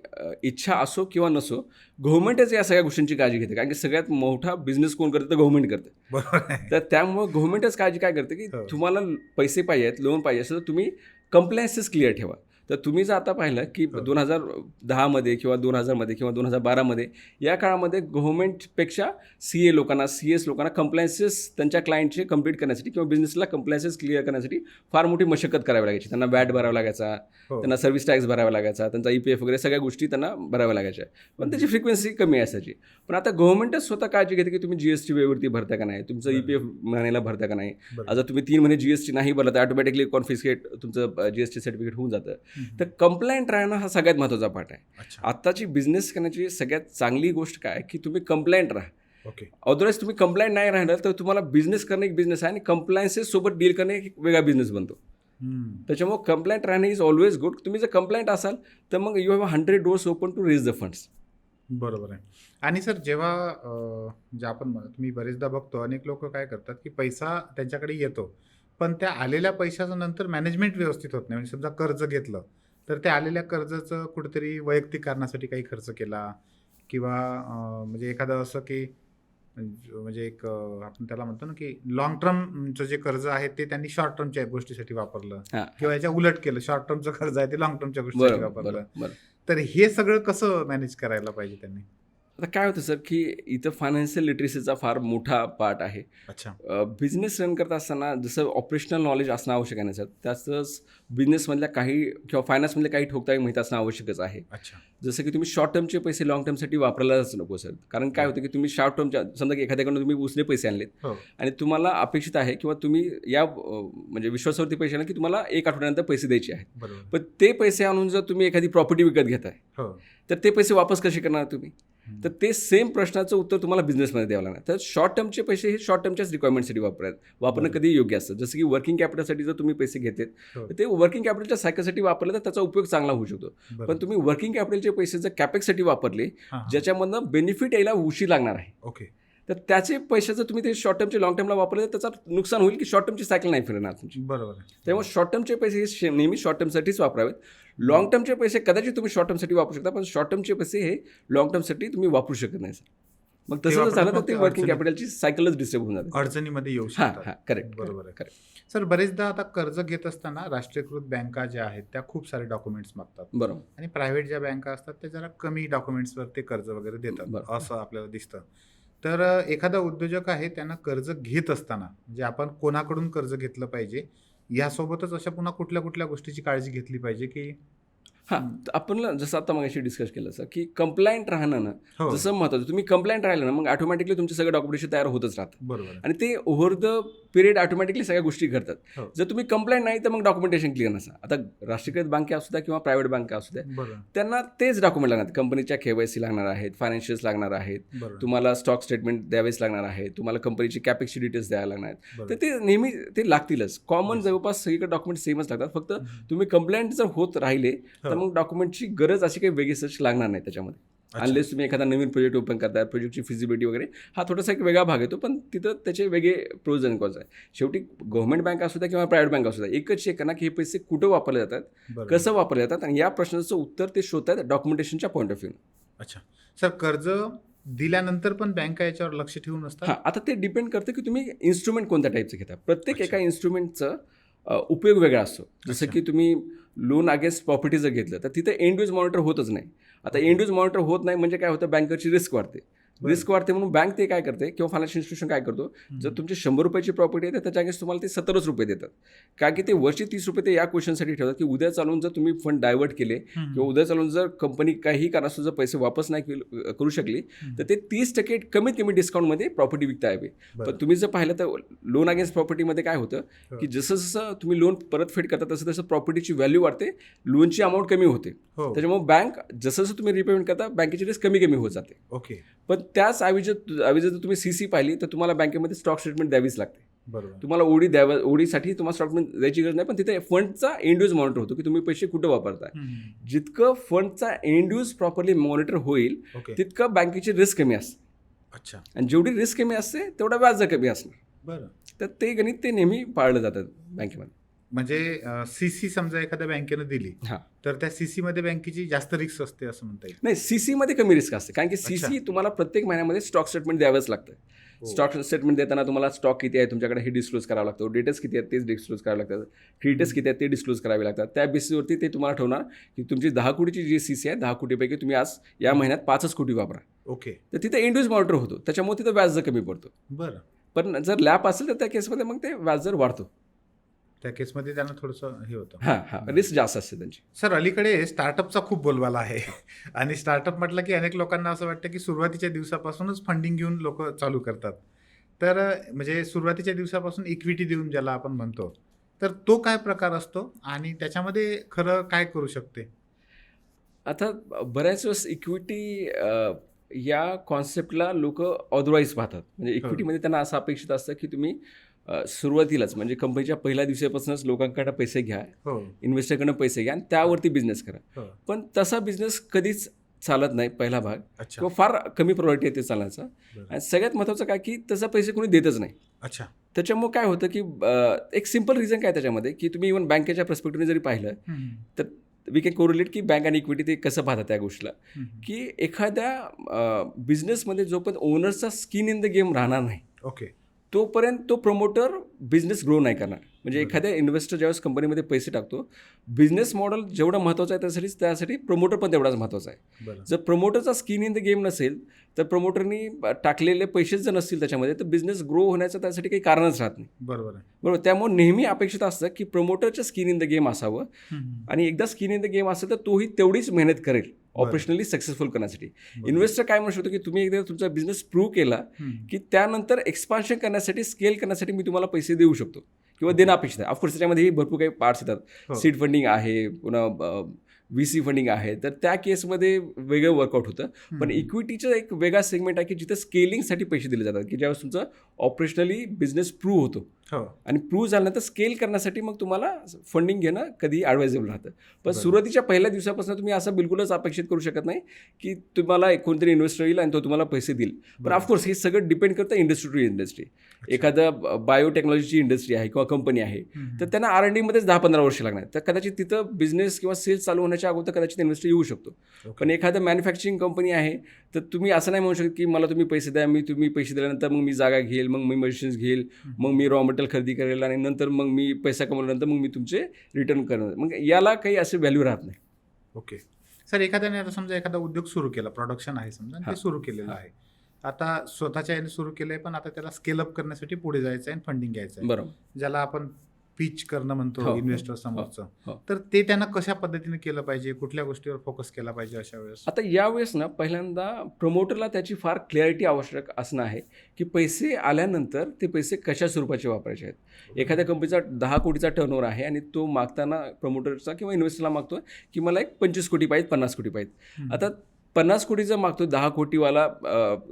इच्छा असो किंवा नसो, गव्हर्नमेंटच या सगळ्या गोष्टींची काळजी घेते. कारण की सगळ्यात मोठा बिझनेस कोण करतं, तर गव्हर्नमेंट करतं. बरोबर आहे. तर त्यामुळं गव्हर्नमेंटच काळजी काय करते, की हो. तुम्हाला पैसे पाहिजे आहेत, लोन पाहिजे असेल, तर तुम्ही कंप्लायन्सेस क्लिअर ठेवा. तर तुम्ही जर आता पाहिलं, की हो. 2010मध्ये किंवा 2000मध्ये किंवा 2012मध्ये या काळामध्ये गव्हर्नमेंटपेक्षा CA लोकांना, CS लोकांना कंप्लायन्सेस त्यांच्या क्लायंटचे कंप्लीट करण्यासाठी किंवा बिझनेसला कंप्लायन्सेस क्लिअर करण्यासाठी फार मोठी मशक्कत करावी लागायची. त्यांना वॅट भरावा लागायचा, हो. त्यांना सर्व्हिस टॅक्स भरावा लागायचा, त्यांचा EPF वगैरे सगळ्या गोष्टी त्यांना भराव्या लागायच्या. पण त्याची फ्रिक्वेन्सी कमी असायची. पण आता गव्हर्नमेंटच स्वतः काळजी घेते, की तुम्ही GST वेळेवरती भरता का नाही, तुमचं EPF महिन्याला भरता का नाही. बरोबर. आता तुम्ही 3 महिने GST नाही भरला तर ऑटोमॅटिकली कॉन्फिस्केट तुमचं GST सर्टिफिकेट होऊन जातं. तर कंप्लायंट राहणं हा सगळ्यात महत्त्वाचा पार्ट आहे. अच्छा. आत्ताची बिझनेस करण्याची सगळ्यात चांगली गोष्ट काय, की तुम्ही कंप्लायंट राहा. ओके. अदरवाईज तुम्ही कंप्लायंट नाही राहिलं तर तुम्हाला बिझनेस करणं एक बिझनेस आहे आणि कंप्लायन्सेस सोबत डील करणं एक वेगळा बिझनेस बनतो. त्याच्यामुळे कंप्लायंट राहणं इज ऑलवेज गुड. तुम्ही जर कंप्लायंट असाल तर मग you have 100 doors open to raise the funds. बरोबर आहे. आणि सर जेव्हा जे आपण तुम्ही बरेचदा बघतो, अनेक लोक काय करतात, की पैसा त्यांच्याकडे येतो, पण त्या आलेल्या पैशाचं नंतर मॅनेजमेंट व्यवस्थित होत नाही. म्हणजे समजा कर्ज घेतलं, तर त्या आलेल्या कर्जाचं कुठेतरी वैयक्तिक कारणासाठी काही खर्च केला किंवा म्हणजे एखादं असं की म्हणजे एक आपण त्याला म्हणतो ना, की लाँग टर्मचं जे कर्ज आहे ते त्यांनी शॉर्ट टर्मच्या गोष्टीसाठी वापरलं हां, किंवा याच्या उलट केलं. शॉर्ट टर्मचं कर्ज आहे ते लाँग टर्मच्या गोष्टीसाठी बरोबर वापरलं. बरोबर. तर हे सगळं कसं मॅनेज करायला पाहिजे त्यांनी? आता काय होतं सर, की इथं फायनान्शियल लिटरसीचा फार मोठा पार्ट आहे. अच्छा. बिझनेस रन करत असताना जसं ऑपरेशनल नॉलेज असणं आवश्यक आहे ना सर, त्याचंच बिझनेसमधल्या काही किंवा फायनान्समधल्या काही ठोकताळी माहीत असणं आवश्यकच आहे. अच्छा. जसं की तुम्ही शॉर्ट टर्मचे पैसे लाँग टर्मसाठी वापरायलाच नको सर. कारण काय होतं, की तुम्ही शॉर्ट टर्मच्या समजा की एखाद्याकडून तुम्ही उसने पैसे आणलेत हो. आणि तुम्हाला अपेक्षित आहे किंवा तुम्ही या म्हणजे विश्वासावरती पैसे आणले की तुम्हाला 1 आठवड्यानंतर पैसे द्यायचे आहेत. बरोबर. पण ते पैसे आणून जर तुम्ही एखादी प्रॉपर्टी विकत घेताय हो. तर ते पैसे वापस कसे करणार तुम्ही? तर ते सेम प्रश्नाचं उत्तर तुम्हाला बिझनेसमध्ये द्यावं लागणार. तर शॉर्ट टर्मचे पैसे हे शॉर्ट टर्मच्याच रिक्वायरमेंटसाठी वापरणं कधी योग्य असतं. जसं की वर्किंग कॅपिटलसाठी जर तुम्ही पैसे घेतलेत हो. तर ते वर्किंग कॅपिटलच्या सायकलसाठी वापरलं तर त्याचा उपयोग चांगला होऊ शकतो. बरोबर. पण तुम्ही वर्किंग कॅपिटलचे पैसे जर कॅपेक्ससाठी वापरले हां, हां. ज्याच्यामधनं बेनिफिट यायला उशीर लागणार आहे, ओके. तर त्याचे पैसे जर तुम्ही ते शॉर्ट टर्मचे लॉंग टर्मला वापरले तर त्याचं नुकसान होईल की शॉर्ट टर्मची सायकल नाही फिरणार तुमची. बरोबर आहे. त्यामुळे शॉर्ट टर्मचे पैसे हे नेहमी शॉर्ट टर्मसाठीच वापरावेत. लॉंग टर्मचे पैसे कदाचित तुम्ही शॉर्ट टर्मसाठी वापरू शकता, पण शॉर्ट टर्मचे पैसे हे लॉंग टर्मसाठी तुम्ही वापरू शकत नाही सर. मग ते तसं जर वापरलं झालं मग तर ते ते वर्किंग अडचणीत- कॅपिटलची सायकलच डिस्टर्ब होऊन जाते. अडचणीमध्ये येऊ हां शकतात. हां करेक्ट. बरोबर आहे. करेक्ट. सर बरेचदा आता कर्ज घेत असताना राष्ट्रीयकृत बँका ज्या आहेत त्या खूप सारे डॉक्युमेंट्स मागतात बरोबर. आणि प्रायव्हेट ज्या बँका असतात त्या जरा कमी डॉक्युमेंट्सवर ते कर्ज वगैरे देतात, बरोबर. असं आपल्याला दिसतं. तर एखादा उद्योजक आहे त्यांना कर्ज घेत असताना म्हणजे आपण कोणाकडून कर्ज घेतलं पाहिजे, यासोबतच अशा पुन्हा कुठल्या कुठल्या गोष्टीची काळजी घेतली पाहिजे की हां, तर आपण जसं आता मगाशी डिस्कस केलं सर, की कंप्लायंट राहणं ना हो. जसं महत्त्वाचं. तुम्ही कंप्लायंट राहिलं ना मग ऑटोमॅटिकली तुमचे सगळे डॉक्युमेंटेशन तयार होतच राहतं बरोबर आहे. आणि ते ओव्हर द पिरियड ऑटोमॅटिकली सगळ्या गोष्टी घडतात. हो. जर तुम्ही कंप्लायंट नाही तर मग डॉक्युमेंटेशन क्लिअर नसा. आता राष्ट्रीयकृत बँका असू द्या किंवा प्रायव्हेट बँका असू द्या, बरोबर. त्यांना तेच डॉक्युमेंट लागणार. कंपनीच्या KYC लागणार आहेत, फायनान्शियल्स लागणार आहेत, बरोबर. तुम्हाला स्टॉक स्टेटमेंट द्यावेच लागणार आहे, तुम्हाला कंपनीची कॅपेक्सची डिटेल्स द्यायला लागणार आहेत. बरोबर. तर ते नेहमी ते लागतीलच. कॉमन जवळपास सगळीकडे डॉक्युमेंट सेमच लागतात. फक्त तुम्ही कंप्लेंट जर होत राहिले तर हो. मग डॉक्युमेंटची गरज अशी काही वेगळी सर्च लागणार नाही त्याच्यामध्ये. अच्छा. अनलेस तुम्ही एखादा नवीन प्रोजेक्ट ओपन करताय, प्रोजेक्टची फिजिबिलिटी वगैरे हा थोडासा एक वेगळा भाग येतो, पण तिथं त्याचे वेगळे प्रोज अँड कॉन्स आहे. शेवटी गव्हर्नमेंट बँक असू द्या किंवा प्रायव्हेट बँक असू द्या, एकच चेक करा की हे पैसे कुठं वापरले जातात, बरोबर. कसं वापरले जातात आणि या प्रश्नाचं उत्तर ते शोधतात डॉक्युमेंटेशनच्या पॉईंट ऑफ व्ह्यू. अच्छा. सर कर्ज दिल्यानंतर पण बँका याच्यावर लक्ष ठेवून असतात? हां, आता ते डिपेंड करतं की तुम्ही इन्स्ट्रुमेंट कोणत्या टाईपचं घेता. प्रत्येक अच्छा. एका इन्स्ट्रुमेंटचं उपयोग वेगळा असतो. जसं अच्छा. की तुम्ही लोन अगेन्स्ट प्रॉपर्टी जर घेतलं तर तिथं एंड यूज मॉनिटर होतच नाही. आता एंड यूज मॉनिटर होत नाही म्हणजे काय होतं, बँकेची रिस्क वाढते. रिस्क वाढते म्हणून बँक ते काय करते किंवा फायनान्शियल इन्स्टिट्यूशन काय करतो, जर तुमची 100 रुपयाची प्रॉपर्टी आहे तर त्याच्या अगेन्स्ट तुम्हाला ते 17 रुपये देतात. कारण की ते वर्षी 30 रुपये ते या क्वेश्चनसाठी ठेवतात की उद्या चालून जर तुम्ही फंड डायव्हर्ट केले किंवा उद्या चालून जर कंपनी काही कारणास्तव जर पैसे वापस नाही करू शकली तर ते 30% कमीत कमी डिस्काउंटमध्ये प्रॉपर्टी विकता यावी. पण तुम्ही जर पाहिलं तर लोन अगेन्स्ट प्रॉपर्टीमध्ये काय होतं की जसं जसं तुम्ही लोन परतफेड करता तसं तसं प्रॉपर्टीची व्हॅल्यू वाढते, लोनची अमाऊंट कमी होते. त्याच्यामुळे बँक जसं जसं तुम्ही रिपेमेंट करता बँकेची रिस्क कमी कमी होत जाते. ओके. पण त्याच ऐवजी जर तुम्ही सीसी पाहिली तर तुम्हाला बँकेमध्ये स्टॉक स्टेटमेंट द्यावीच लागते. बरोबर. तुम्हाला ओडीसाठी तुम्हाला स्टॉक स्टेटमेंट द्यायची गरज नाही, पण तिथे फंडचा एंड यूज मॉनिटर होतो की तुम्ही पैसे कुठं वापरताय. जितकं फंडचा एंड यूज प्रॉपरली मॉनिटर होईल तितकं बँकेची रिस्क कमी असते. अच्छा. आणि जेवढी रिस्क कमी असते तेवढा व्याज कमी असणार. बरं. तर ते गणित ते नेहमी पाळलं जातात बँकेमध्ये. म्हणजे सीसी समजा एखाद्या बँकेनं दिली तर त्या सीसी मध्ये बँकेची जास्त रिस्क असते असं म्हणता येईल. नाही, सीसी मध्ये कमी रिस्क असते कारण की सीसी तुम्हाला प्रत्येक महिन्यामध्ये स्टॉक स्टेटमेंट द्यावंच लागतं. स्टॉक स्टेटमेंट देताना तुम्हाला स्टॉक किती आहे तुमच्याकडे हे डिस्क्लोज करावं लागतं, डेटर्स किती आहेत तेच डिस्क्लोज करावं लागतात, क्रेडिटर्स किती आहेत ते डिस्क्लोज करावे लागतात. त्या बेसिसवरती ते तुम्हाला ठेवणार की तुमची 10 कोटीची जी सीसी आहे 10 कोटीपैकी तुम्ही आज या महिन्यात 5च कोटी वापरा. ओके. तर तिथे एंड यूज मॉनिटर होतो, त्याच्यामुळे तिथं व्याज कमी पडतो. बरं. पण जर लॅप असेल तर त्या केसमध्ये मग ते व्याज वाढतो. त्या केसमध्ये त्यांना थोडंसं हे होतं. हां, रिस्क जास्त असते त्यांची. सर, अलीकडे स्टार्टअपचा खूप बोलबाला आहे आणि स्टार्टअप म्हटलं की अनेक लोकांना असं वाटतं की सुरुवातीच्या दिवसापासूनच फंडिंग घेऊन लोक चालू करतात. तर म्हणजे सुरुवातीच्या दिवसापासून इक्विटी देऊन ज्याला आपण म्हणतो, तर तो काय प्रकार असतो आणि त्याच्यामध्ये खरं काय करू शकते? आता बऱ्याच वेळेस इक्विटी या कॉन्सेप्टला लोक ऑदरवाईज पाहतात. म्हणजे इक्विटीमध्ये त्यांना असं अपेक्षित असतं की तुम्ही सुरुवातीलाच म्हणजे कंपनीच्या पहिल्या दिवसापासूनच लोकांकडे पैसे घ्या, इन्व्हेस्टरकडनं पैसे घ्या आणि त्यावरती बिझनेस करा. पण तसा बिझनेस कधीच चालत नाही पहिला भाग, किंवा फार कमी प्रायोरिटी आहे ते चालण्याचा. आणि सगळ्यात महत्त्वाचं काय की तसा पैसे कोणी देतच नाही. अच्छा. त्याच्यामुळे काय होतं की एक सिम्पल रिझन काय त्याच्यामध्ये की तुम्ही इव्हन बँकेच्या पर्स्पेक्टिव्हने जरी पाहिलं तर वी कॅन कोरिलेट की बँक आणि इक्विटी ते कसं पाहतात त्या गोष्टीला, की एखाद्या बिझनेसमध्ये जोपर्यंत ओनरचा स्किन इन द गेम राहणार नाही ओके तोपर्यंत तो प्रमोटर बिझनेस ग्रो नाही करणार. म्हणजे एखाद्या इन्व्हेस्टर ज्यावेळेस कंपनीमध्ये पैसे टाकतो, बिझनेस मॉडेल जेवढं महत्त्वाचं आहे त्यासाठी प्रमोटर पण तेवढाच महत्त्वाचा आहे. जर प्रमोटरचा स्किन इन द गेम नसेल तर प्रमोटरनी टाकलेले पैसेच जर नसतील त्याच्यामध्ये तर बिझनेस ग्रो होण्याचं त्यासाठी काही कारणच राहत नाही. बरोबर. त्यामुळे नेहमी अपेक्षित असतं की प्रमोटरचं स्किन इन द गेम असावं आणि एकदा स्किन इन द गेम असेल तर तोही तेवढीच मेहनत करेल ऑपरेशनली सक्सेसफुल करण्यासाठी. इन्व्हेस्टर काय म्हणू शकतो की तुम्ही एकदा तुमचा बिझनेस प्रूव्ह केला की त्यानंतर एक्सपान्शन करण्यासाठी, स्केल करण्यासाठी मी तुम्हाला पैसे देऊ शकतो किंवा देणं अपेक्षित आहे. ऑफकोर्स त्याच्यामध्ये भरपूर काही पार्ट्स येतात. सीड फंडिंग आहे, पुन्हा VC फंडिंग आहे, तर त्या केसमध्ये वेगळं वर्कआउट होतं. पण इक्विटीचं एक वेगळा सेगमेंट आहे की जिथं स्केलिंगसाठी पैसे दिले जातात, की ज्यावेळेस तुमचं ऑपरेशनली बिझनेस प्रूव्ह होतो आणि प्रूव्ह झाल्यानंतर स्केल करण्यासाठी मग तुम्हाला फंडिंग घेणं कधी ॲडवायजेबल राहतं. पण सुरुवातीच्या पहिल्या दिवसापासून तुम्ही असं बिलकुलच अपेक्षित करू शकत नाही की तुम्हाला कोणतरी इन्व्हेस्टर येईल आणि तो तुम्हाला पैसे देईल. पण ऑफकोर्स हे सगळं डिपेंड करतं इंडस्ट्री टू इंडस्ट्री. एखादं बायोटेक्नॉलॉजीची इंडस्ट्री आहे किंवा कंपनी आहे तर त्यांना R&Dमध्येच 10-15 वर्ष लागणार, तर कदाचित तिथं बिझनेस किंवा सेल्स चालू होण्याच्या अगोदर कदाचित इन्व्हेस्टर येऊ शकतो. पण एखादं मॅन्युफॅक्चरिंग कंपनी आहे तर तुम्ही असं नाही म्हणू शकत की मला तुम्ही पैसे द्या, तुम्ही पैसे दिल्यानंतर मग मी जागा घेईल, मग मी मशीन्स घेईल, मग मी रॉ मटेरियल खरेदी करेल आणि नंतर मग मी पैसा कमवल्यानंतर मग मी तुमचे रिटर्न करणार. मग याला काही असे व्हॅल्यू राहत नाही. ओके सर, एखाद्याने आता समजा एखादा उद्योग सुरू केला, प्रोडक्शन आहे समजा, ते सुरू केलेलं आहे, आता स्वतःच्या याने सुरू केलंय, पण आता त्याला स्केल अप करण्यासाठी पुढे जायचं आहे आणि फंडिंग घ्यायचं आहे. बरोबर. ज्याला आपण पिच करणं म्हणतो इन्व्हेस्टर समोरचं, तर ते त्यांना कशा पद्धतीने केलं पाहिजे, कुठल्या गोष्टीवर फोकस केला पाहिजे अशा वेळेस? आता यावेळेस ना पहिल्यांदा प्रमोटरला त्याची फार क्लॅरिटी आवश्यक असणं आहे की पैसे आल्यानंतर ते पैसे कशा स्वरूपाचे वापरायचे आहेत. एखाद्या कंपनीचा 10 कोटीचा टर्नओव्हर आहे आणि तो मागताना प्रमोटरचा किंवा इन्व्हेस्टरला मागतो की मला एक 25 कोटी पाहिजे, 50 कोटी पाहिजे. आता 50 कोटीचं मागतो 10 कोटीवाला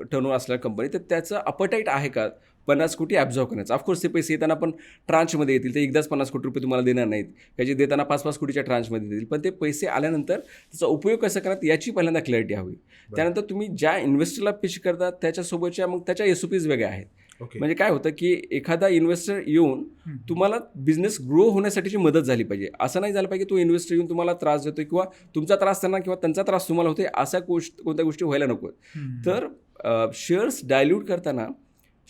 टर्नओव्हर असलेल्या कंपनी, तर त्याचं अपटाईट आहे का 50 कोटी ॲब्झॉर्व करण्याचं? ऑफकोर्स ते पैसे येताना पण ट्रान्चमध्ये येतील, ते एकदाच 50 कोटी रुपये तुम्हाला देणार नाहीत, त्याचे देताना 5-5 कोटीच्या ट्रान्चमध्ये देतील. पण ते पैसे आल्यानंतर त्याचा उपयोग कसा करतात याची पहिल्यांदा क्लॅरिटी हवी. त्यानंतर तुम्ही ज्या इन्व्हेस्टरला पिच करतात त्याच्यासोबतच्या मग त्याच्या SOPs वेगळ्या आहेत. म्हणजे काय होतं की एखादा इन्व्हेस्टर येऊन तुम्हाला बिझनेस ग्रो होण्यासाठीची मदत झाली पाहिजे. असं नाही झालं पाहिजे की तो इन्व्हेस्टर येऊन तुम्हाला त्रास देतो किंवा तुमचा त्रास त्यांना किंवा त्यांचा त्रास तुम्हाला होतो, अशा कोणत्या गोष्टी व्हायला नको. तर शेअर्स डायल्यूट करताना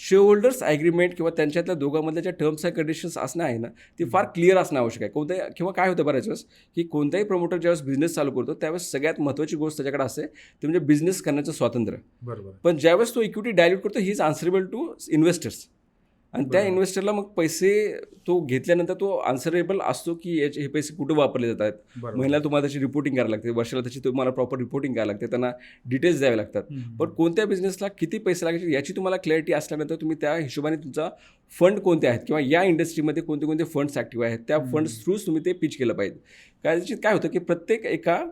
शेअर होल्डर्स ॲग्रीमेंट किंवा त्यांच्यातल्या दोघांमधल्या ज्या टर्म्स अँड कंडिशन्स असणं आहे ना ती फार क्लिअर असणं आवश्यक आहे. कोणत्याही किंवा काय होतं बऱ्याच वेळेस की कोणताही प्रमोटर ज्यावेळेस बिझनेस चालू करतो त्यावेळेस सगळ्यात महत्त्वाची गोष्ट त्याच्याकडे असते ते म्हणजे बिझनेस करण्याचं स्वातंत्र्य. बरोबर. पण ज्यावेळेस तो इक्विटी डायल्यूट करतो he is answerable to investors आणि त्या इन्व्हेस्टरला मग पैसे तो घेतल्यानंतर तो आन्सरेबल असतो की याचे हे पैसे कुठं वापरले जात आहेत. बरोबर. महिन्याला तुम्हाला त्याची रिपोर्टिंग करायला लागते, वर्षाला त्याची तुम्हाला प्रॉपर रिपोर्टिंग करायला लागते, त्यांना डिटेल्स द्यावे लागतात. पण कोणत्या बिझनेसला किती पैसे लागतील याची तुम्हाला क्लॅरिटी असल्यानंतर तुम्ही त्या हिशोबाने तुमचा फंड कोणते आहेत किंवा या इंडस्ट्रीमध्ये कोणते कोणते फंड्स ॲक्टिव्ह आहेत त्या फंड्स थ्रूच तुम्ही ते पिच केलं पाहिजे. कदाचित काय होतं की प्रत्येक एका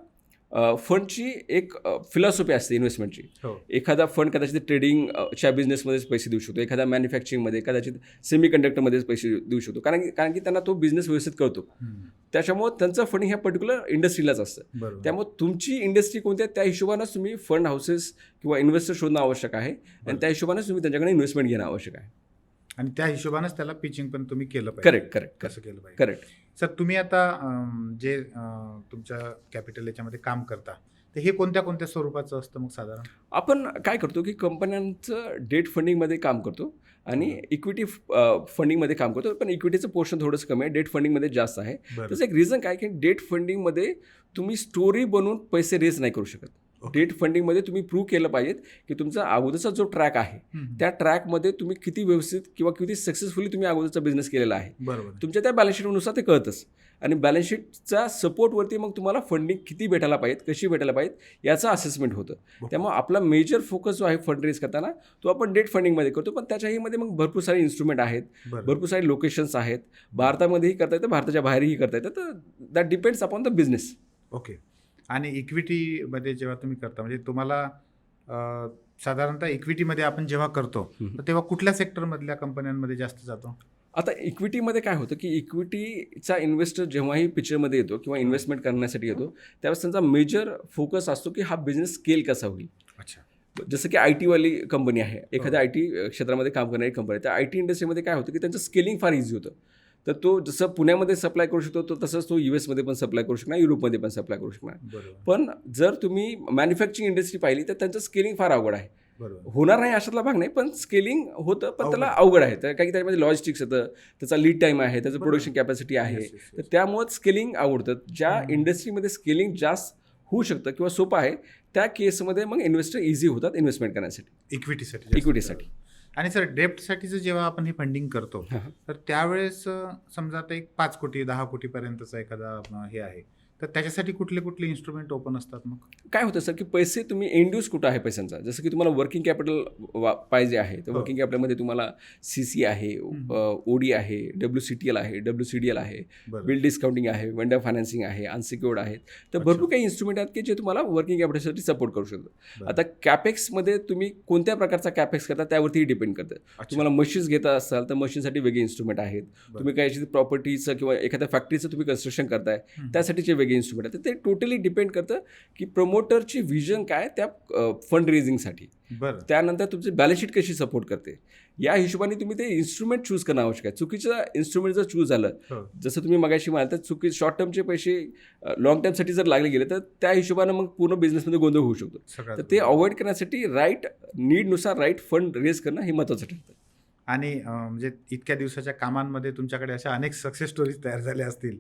फंडची एक फिलॉसॉफी असते इन्व्हेस्टमेंटची. हो. एखादा फंड कदाचित ट्रेडिंगच्या बिझनेसमध्येच पैसे देऊ शकतो, एखादा मॅन्युफॅक्चरिंगमध्ये, कदाचित सेमी कंडक्टरमध्येच पैसे देऊ शकतो, कारण की त्यांना तो बिझनेस व्यवस्थित कळतो. त्याच्यामुळे त्यांचं फंडिंग ह्या पर्टिक्युलर इंडस्ट्रीलाच असतं. बरोबर. त्यामुळे तुमची इंडस्ट्री कोणती आहे त्या हिशोबानेच तुम्ही फंड हाऊसेस किंवा इन्व्हेस्टर शोधणं आवश्यक आहे आणि त्या हिशोबानेच तुम्ही त्यांच्याकडे इन्व्हेस्टमेंट घेणं आवश्यक आहे. आणि त्या हिशोबानेच त्याला पिचिंग पण तुम्ही केलं पाहिजे. करेक्ट कसं केलं पाहिजे. करेक्ट. सर तुम्ही आता जे तुमच्या कॅपिटल याच्यामध्ये काम करता तर हे कोणत्या कोणत्या स्वरूपाचं असतं मग साधारण? आपण काय करतो की कंपन्यांचं डेट फंडिंगमध्ये काम करतो आणि इक्विटी फंडिंगमध्ये काम करतो. पण इक्विटीचं पोर्शन थोडंसं कमी आहे, डेट फंडिंगमध्ये जास्त आहे. बरं. त्याचं एक रिझन काय की डेट फंडिंगमध्ये तुम्ही स्टोरी बनवून पैसे रेज नाही करू शकत. डेट फंडिंगमध्ये तुम्ही प्रूव्ह केलं पाहिजेत की तुमचा अगोदरचा जो ट्रॅक आहे त्या ट्रॅकमध्ये तुम्ही किती व्यवस्थित किंवा किती सक्सेसफुली तुम्ही अगोदरचा बिझनेस केलेला आहे. बरोबर. तुमच्या त्या बॅलन्स शीटनुसार ते कळतंच आणि बॅलन्स शीटच्या सपोर्टवरती मग तुम्हाला फंडिंग किती भेटायला पाहिजेत, कशी भेटायला पाहिजेत याचं असेसमेंट होतं. त्यामुळे आपला मेजर फोकस जो आहे फंड रेज करताना तो आपण डेट फंडिंगमध्ये करतो. पण त्याच्याहीमध्ये मग भरपूर सारे इन्स्ट्रुमेंट आहेत, भरपूर सारे लोकेशन्स आहेत. भारतामध्येही करता येतं, भारताच्या बाहेरही करता येतं. तर that depends upon the business. Okay. आणि इक्विटीमध्ये जेव्हा तुम्ही करता म्हणजे तुम्हाला साधारणतः इक्विटीमध्ये आपण जेव्हा करतो तर तेव्हा कुठल्या सेक्टरमधल्या कंपन्यांमध्ये जास्त जातो? आता इक्विटीमध्ये काय होतं की इक्विटीचा इन्व्हेस्टर जेव्हाही पिक्चरमध्ये येतो किंवा इन्व्हेस्टमेंट करण्यासाठी येतो त्यावेळेस त्यांचा मेजर फोकस असतो की हा बिझनेस स्केल कसा होईल. अच्छा. जसं की आय टीवाली कंपनी आहे, एखाद्या आय टी क्षेत्रामध्ये काम करणारी कंपनी आहे, त्या आय टी इंडस्ट्रीमध्ये काय होतं की त्यांचं स्केलिंग फार इझी होतं. तर तो जसं पुण्यामध्ये सप्लाय करू शकतो तो तसंच तो US पण सप्लाय करू शकणार, युरोपमध्ये पण सप्लाय करू शकणार. पण जर तुम्ही मॅन्युफॅक्चरिंग इंडस्ट्री पाहिली तर त्यांचं स्केलिंग फार अवघड आहे. होणार नाही अशातला भाग नाही, पण स्केलिंग होतं पण त्याला अवघड आहे. तर काही त्याच्यामध्ये लॉजिस्टिक्स येतं, त्याचा लीड टाईम आहे, त्याचं प्रोडक्शन कॅपॅसिटी आहे. तर त्यामुळेच स्केलिंग आवडतं. ज्या इंडस्ट्रीमध्ये स्केलिंग जास्त होऊ शकतं किंवा सोपं आहे त्या केसमध्ये मग इन्व्हेस्टर इझी होतात इन्व्हेस्टमेंट करण्यासाठी, इक्विटीसाठी. आणि सर डेप्टसाठीचं जेव्हा आपण हे फंडिंग करतो तर त्यावेळेस समजा आता एक 5 कोटी 10 कोटीपर्यंतचा एखादा हे आहे तर त्याच्यासाठी कुठले कुठले इन्स्ट्रुमेंट ओपन असतात? मग काय होतं सर की पैसे तुम्ही एंड्यूस कुठं आहे पैशांचा, जसं की तुम्हाला वर्किंग कॅपिटल पाहिजे आहे तर वर्किंग कॅपिटलमध्ये तुम्हाला CC आहे, OD आहे, WCTL आहे, WCDL आहे, बिल डिस्काउंटिंग आहे, वेंडर फायनान्सिंग आहे, अनसिक्युअर्ड आहेत. तर भरपूर काही इन्स्ट्रुमेंट आहेत की जे तुम्हाला वर्किंग कॅपिटलसाठी सपोर्ट करू शकतो. आता कॅपेक्समध्ये तुम्ही कोणत्या प्रकारचा कॅपेक्स करता त्यावरती डिपेंड करतं. तुम्हाला मशीन्स घेता असाल तर मशीनसाठी वेगळे इन्स्ट्रुमेंट आहेत. तुम्ही काही प्रॉपर्टीचं किंवा एखाद्या फॅक्टरीचं तुम्ही कन्स्ट्रक्शन करताय त्यासाठीचे वेगळे इन्स्ट्रुमेंट आहे. तर ते टोटली डिपेंड करतं की प्रमोटरची व्हिजन काय त्या फंड रेझिंगसाठी, त्यानंतर तुमची बॅलन्स शीट कशी सपोर्ट करते या हिशोबाने तुम्ही ते इन्स्ट्रुमेंट चूज करणं आवश्यक आहे. चुकीचं इन्स्ट्रुमेंट जर चूज झालं जसं तुम्ही मगाशी म्हणाल तर चुकी शॉर्ट टर्मचे पैसे लॉंग टर्मसाठी जर लागले गेले तर त्या हिशोबाने मग पूर्ण बिझनेसमध्ये गोंधळ होऊ शकतो. तर ते अवॉइड करण्यासाठी राईट नीडनुसार राईट फंड रेज करणं हे महत्त्वाचं ठरतं. आणि म्हणजे इतक्या दिवसाच्या कामांमध्ये तुमच्याकडे अशा अनेक सक्सेस स्टोरीज तयार झाल्या असतील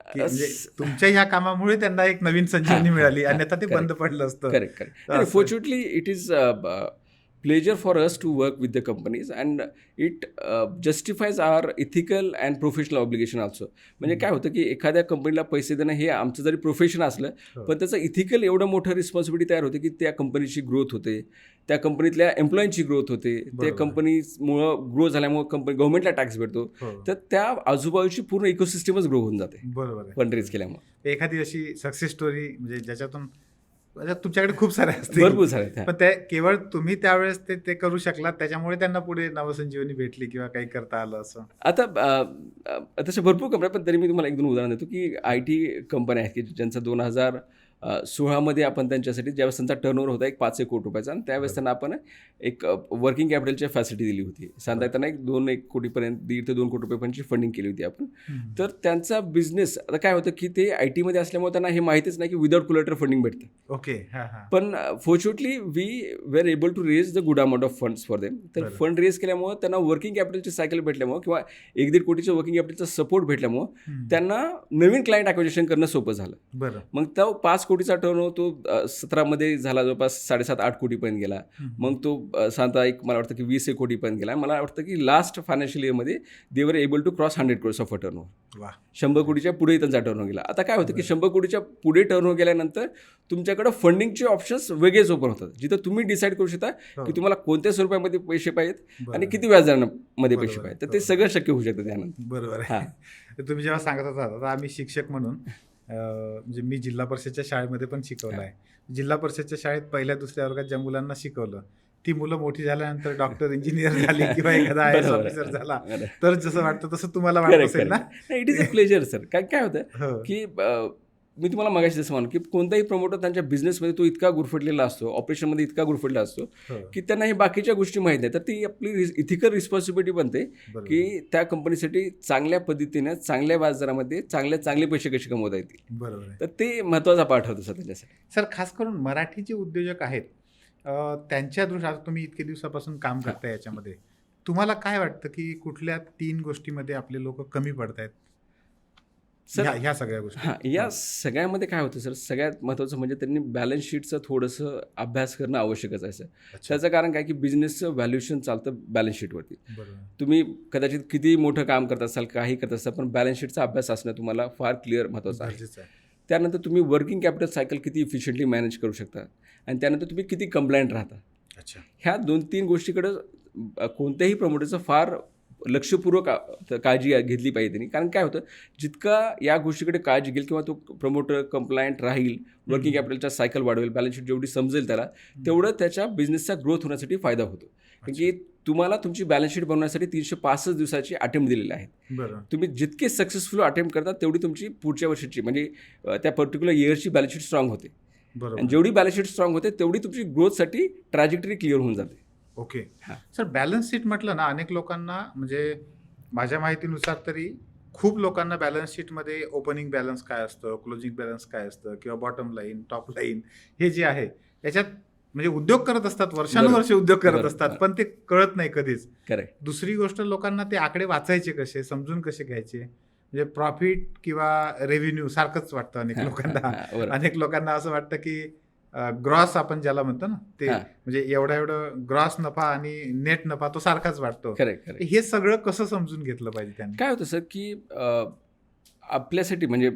की म्हणजे तुमच्या ह्या कामामुळे त्यांना एक नवीन संजीवनी मिळाली आणि आता ते बंद पडलं असतं. Correct. Fortunately it is pleasure for us to work with the companies and it justifies our ethical and professional obligation also. म्हणजे काय होतं की एखाद्या कंपनीला पैसे देणं हे आमचं जरी प्रोफेशन असलं पण त्याचं इथिकल एवढं मोठं रिस्पॉन्सिबिलिटी तयार होते की त्या कंपनीची ग्रोथ होते, त्या कंपनीतल्या एम्प्लॉईंची ग्रोथ होते, त्या कंपनीमुळं ग्रो झाल्यामुळे कंपनी गव्हर्नमेंटला टॅक्स भेटतो. तर त्या आजूबाजूची पूर्ण इकोसिस्टमच ग्रो होऊन जाते फंड रेज केल्यामुळे. एखादी अशी सक्सेस स्टोरी म्हणजे ज्याच्यातून तुमच्याकडे खूप सारे असतील, भरपूर सारे, पण ते केवळ तुम्ही त्यावेळेस ते करू शकलात त्याच्यामुळे त्यांना पुढे नवसंजीवनी भेटली किंवा काही करता आलं असं? आता तशा भरपूर कंपन्या, पण तरी मी तुम्हाला 1-2 उदाहरण देतो की IT कंपन्या आहेत की ज्यांचा 2000 16मध्ये आपण त्यांच्यासाठी ज्यावेळेस त्यांचा टर्नओव्हर होता एक 5 कोटी रुपयाचा आणि त्यावेळेस त्यांना आपण एक वर्किंग कॅपिटलची फॅसिलिटी दिली होती. साधारण त्यांना एक कोटीपर्यंत 1.5 ते 2 कोटी रुपयापर्यंतची फंडिंग केली होती आपण. तर त्यांचा बिझनेस आता काय होतं की ते IT मध्ये असल्यामुळे त्यांना हे माहितीच नाही की विदाउट कोलॅटरल फंडिंग भेटतं. ओके. पण fortunately we were able to raise the good amount of funds for them. तर फंड रेज केल्यामुळे त्यांना वर्किंग कॅपिटलची सायकल भेटल्यामुळे किंवा 1-1.5 कोटीचं वर्किंग कॅपिटलचा सपोर्ट भेटल्यामुळे त्यांना नवीन क्लायंट ॲक्विजिशन करणं सोपं झालं. बरं. मग तो 5 कोटीचा टर्न तो 17मध्ये झाला, जवळपास 7.5-8 कोटीपर्यंत गेला. मग तो साधारणतः एक मला वाटतं की 20 कोटीपर्यंत गेला. मला वाटतं की लास्ट फायनान्शियल इयरमध्ये they were able to cross 100 crores of a turnover. 100 कोटीच्या पुढे त्यांचा टर्नओव्हर गेला. आता काय होतं की 100 कोटीच्या पुढे टर्नओव्हर गेल्यानंतर तुमच्याकडे फंडिंगचे ऑप्शन्स वेगळेच ओपन होतात, जिथं तुम्ही डिसाईड करू शकता की तुम्हाला कोणत्या स्वरूपामध्ये पैसे पाहिजेत आणि किती व्याजदरामध्ये पैसे पाहिजेत. तर ते सगळं शक्य होऊ शकतं त्यानंतर. बरोबर आहे. तुम्ही जेव्हा सांगत होता आता आम्ही शिक्षक म्हणून म्हणजे मी जिल्हा परिषदच्या शाळेमध्ये पण शिकवलं आहे. जिल्हा परिषदच्या शाळेत 1ल्या-2ऱ्या वर्गात ज्या मुलांना शिकवलं ती मुलं मोठी झाल्यानंतर डॉक्टर, इंजिनियर झाली किंवा एखादा IAS ऑफिसर झाला तर जसं वाटतं तसं तुम्हाला वाटत असेल ना. It is a pleasure sir. काय होतं की मी तुम्हाला मगाशी जसं म्हणू की कोणताही प्रमोटर त्यांच्या बिझनेसमध्ये तो इतका गुरफटलेला असतो, ऑपरेशनमध्ये इतका गुरफटलेला असतो की त्यांना हे बाकीच्या गोष्टी माहीत नाही. तर ती आपली इथिकल रिस्पॉन्सिबिलिटी बनते की त्या कंपनीसाठी चांगल्या पद्धतीने चांगल्या व्याजदरामध्ये चांगले पैसे कसे कमवता येतील. बरोबर. तर ते महत्त्वाचा पार्ट होतो सर त्याच्यासाठी. सर खास करून मराठी जे उद्योजक आहेत त्यांच्या दृष्टीत तुम्ही इतके दिवसापासून काम करताय याच्यामध्ये, तुम्हाला काय वाटतं की कुठल्या 3 गोष्टीमध्ये आपले लोक कमी पडत आहेत सर ह्या सगळ्या गोष्टी? या सगळ्यामध्ये काय होतं सर, सगळ्यात महत्त्वाचं म्हणजे त्यांनी बॅलन्स शीटचं थोडंसं अभ्यास करणं आवश्यकच आहे सर. त्याचं कारण काय की बिझनेसचं व्हॅल्युएशन चालतं बॅलन्स शीटवरती. तुम्ही कदाचित किती मोठं काम करत असाल, काही करत असाल, पण बॅलन्स शीटचा अभ्यास असणं तुम्हाला फार क्लिअर महत्त्वाचं आहे. त्यानंतर तुम्ही वर्किंग कॅपिटल सायकल किती इफिशियंटली मॅनेज करू शकता आणि त्यानंतर तुम्ही किती कंप्लायंट राहता. ह्या 2-3 गोष्टीकडं कोणत्याही प्रमोटरचं फार लक्षपूर्वक काळजी घेतली पाहिजे त्यांनी. कारण काय होतं, जितका या गोष्टीकडे काळजी घेईल किंवा तो प्रमोटर कंप्लायंट राहील, वर्किंग कॅपिटलच्या सायकल वाढवेल, बॅलन्स शीट जेवढी समजेल त्याला तेवढं त्याच्या बिझनेसचा ग्रोथ होण्यासाठी फायदा होतो. कारण की तुम्हाला तुमची बॅलन्स शीट बनवण्यासाठी 365 दिवसाची अटेम्प्ट दिलेले आहेत. तुम्ही जितके सक्सेसफुल अटेम्प्ट करता तेवढी तुमची पुढच्या वर्षाची म्हणजे त्या पर्टिक्युलर इयरची बॅलन्स शीट स्ट्रॉंग होते. आणि जेवढी बॅलन्स शीट स्ट्रॉंग होते तेवढी तुमची ग्रोथसाठी ट्रॅजेक्टरी क्लिअर होऊन जाते. ओके. सर बॅलन्स शीट म्हटलं ना, अनेक लोकांना म्हणजे माझ्या माहितीनुसार तरी खूप लोकांना बॅलन्स शीटमध्ये ओपनिंग बॅलन्स काय असतं, क्लोजिंग बॅलन्स काय असतं किंवा बॉटम लाईन, टॉप लाईन हे जे आहे याच्यात म्हणजे उद्योग करत असतात, वर्षानुवर्ष उद्योग करत असतात, पण ते कळत नाही कधीच. करेक्ट. दुसरी गोष्ट, लोकांना ते आकडे वाचायचे कसे, समजून कसे घ्यायचे, म्हणजे प्रॉफिट किंवा रेव्हेन्यू सारखंच वाटतं अनेक लोकांना. अनेक लोकांना असं वाटतं की ग्रॉस आपण ज्याला म्हणतो ना ते म्हणजे एवढं ग्रॉस नफा आणि नेट नफा तो सारखाच वाटतो. हे सगळं कसं समजून घेतलं पाहिजे त्यांनी? काय होतं सर की आपल्यासाठी म्हणजे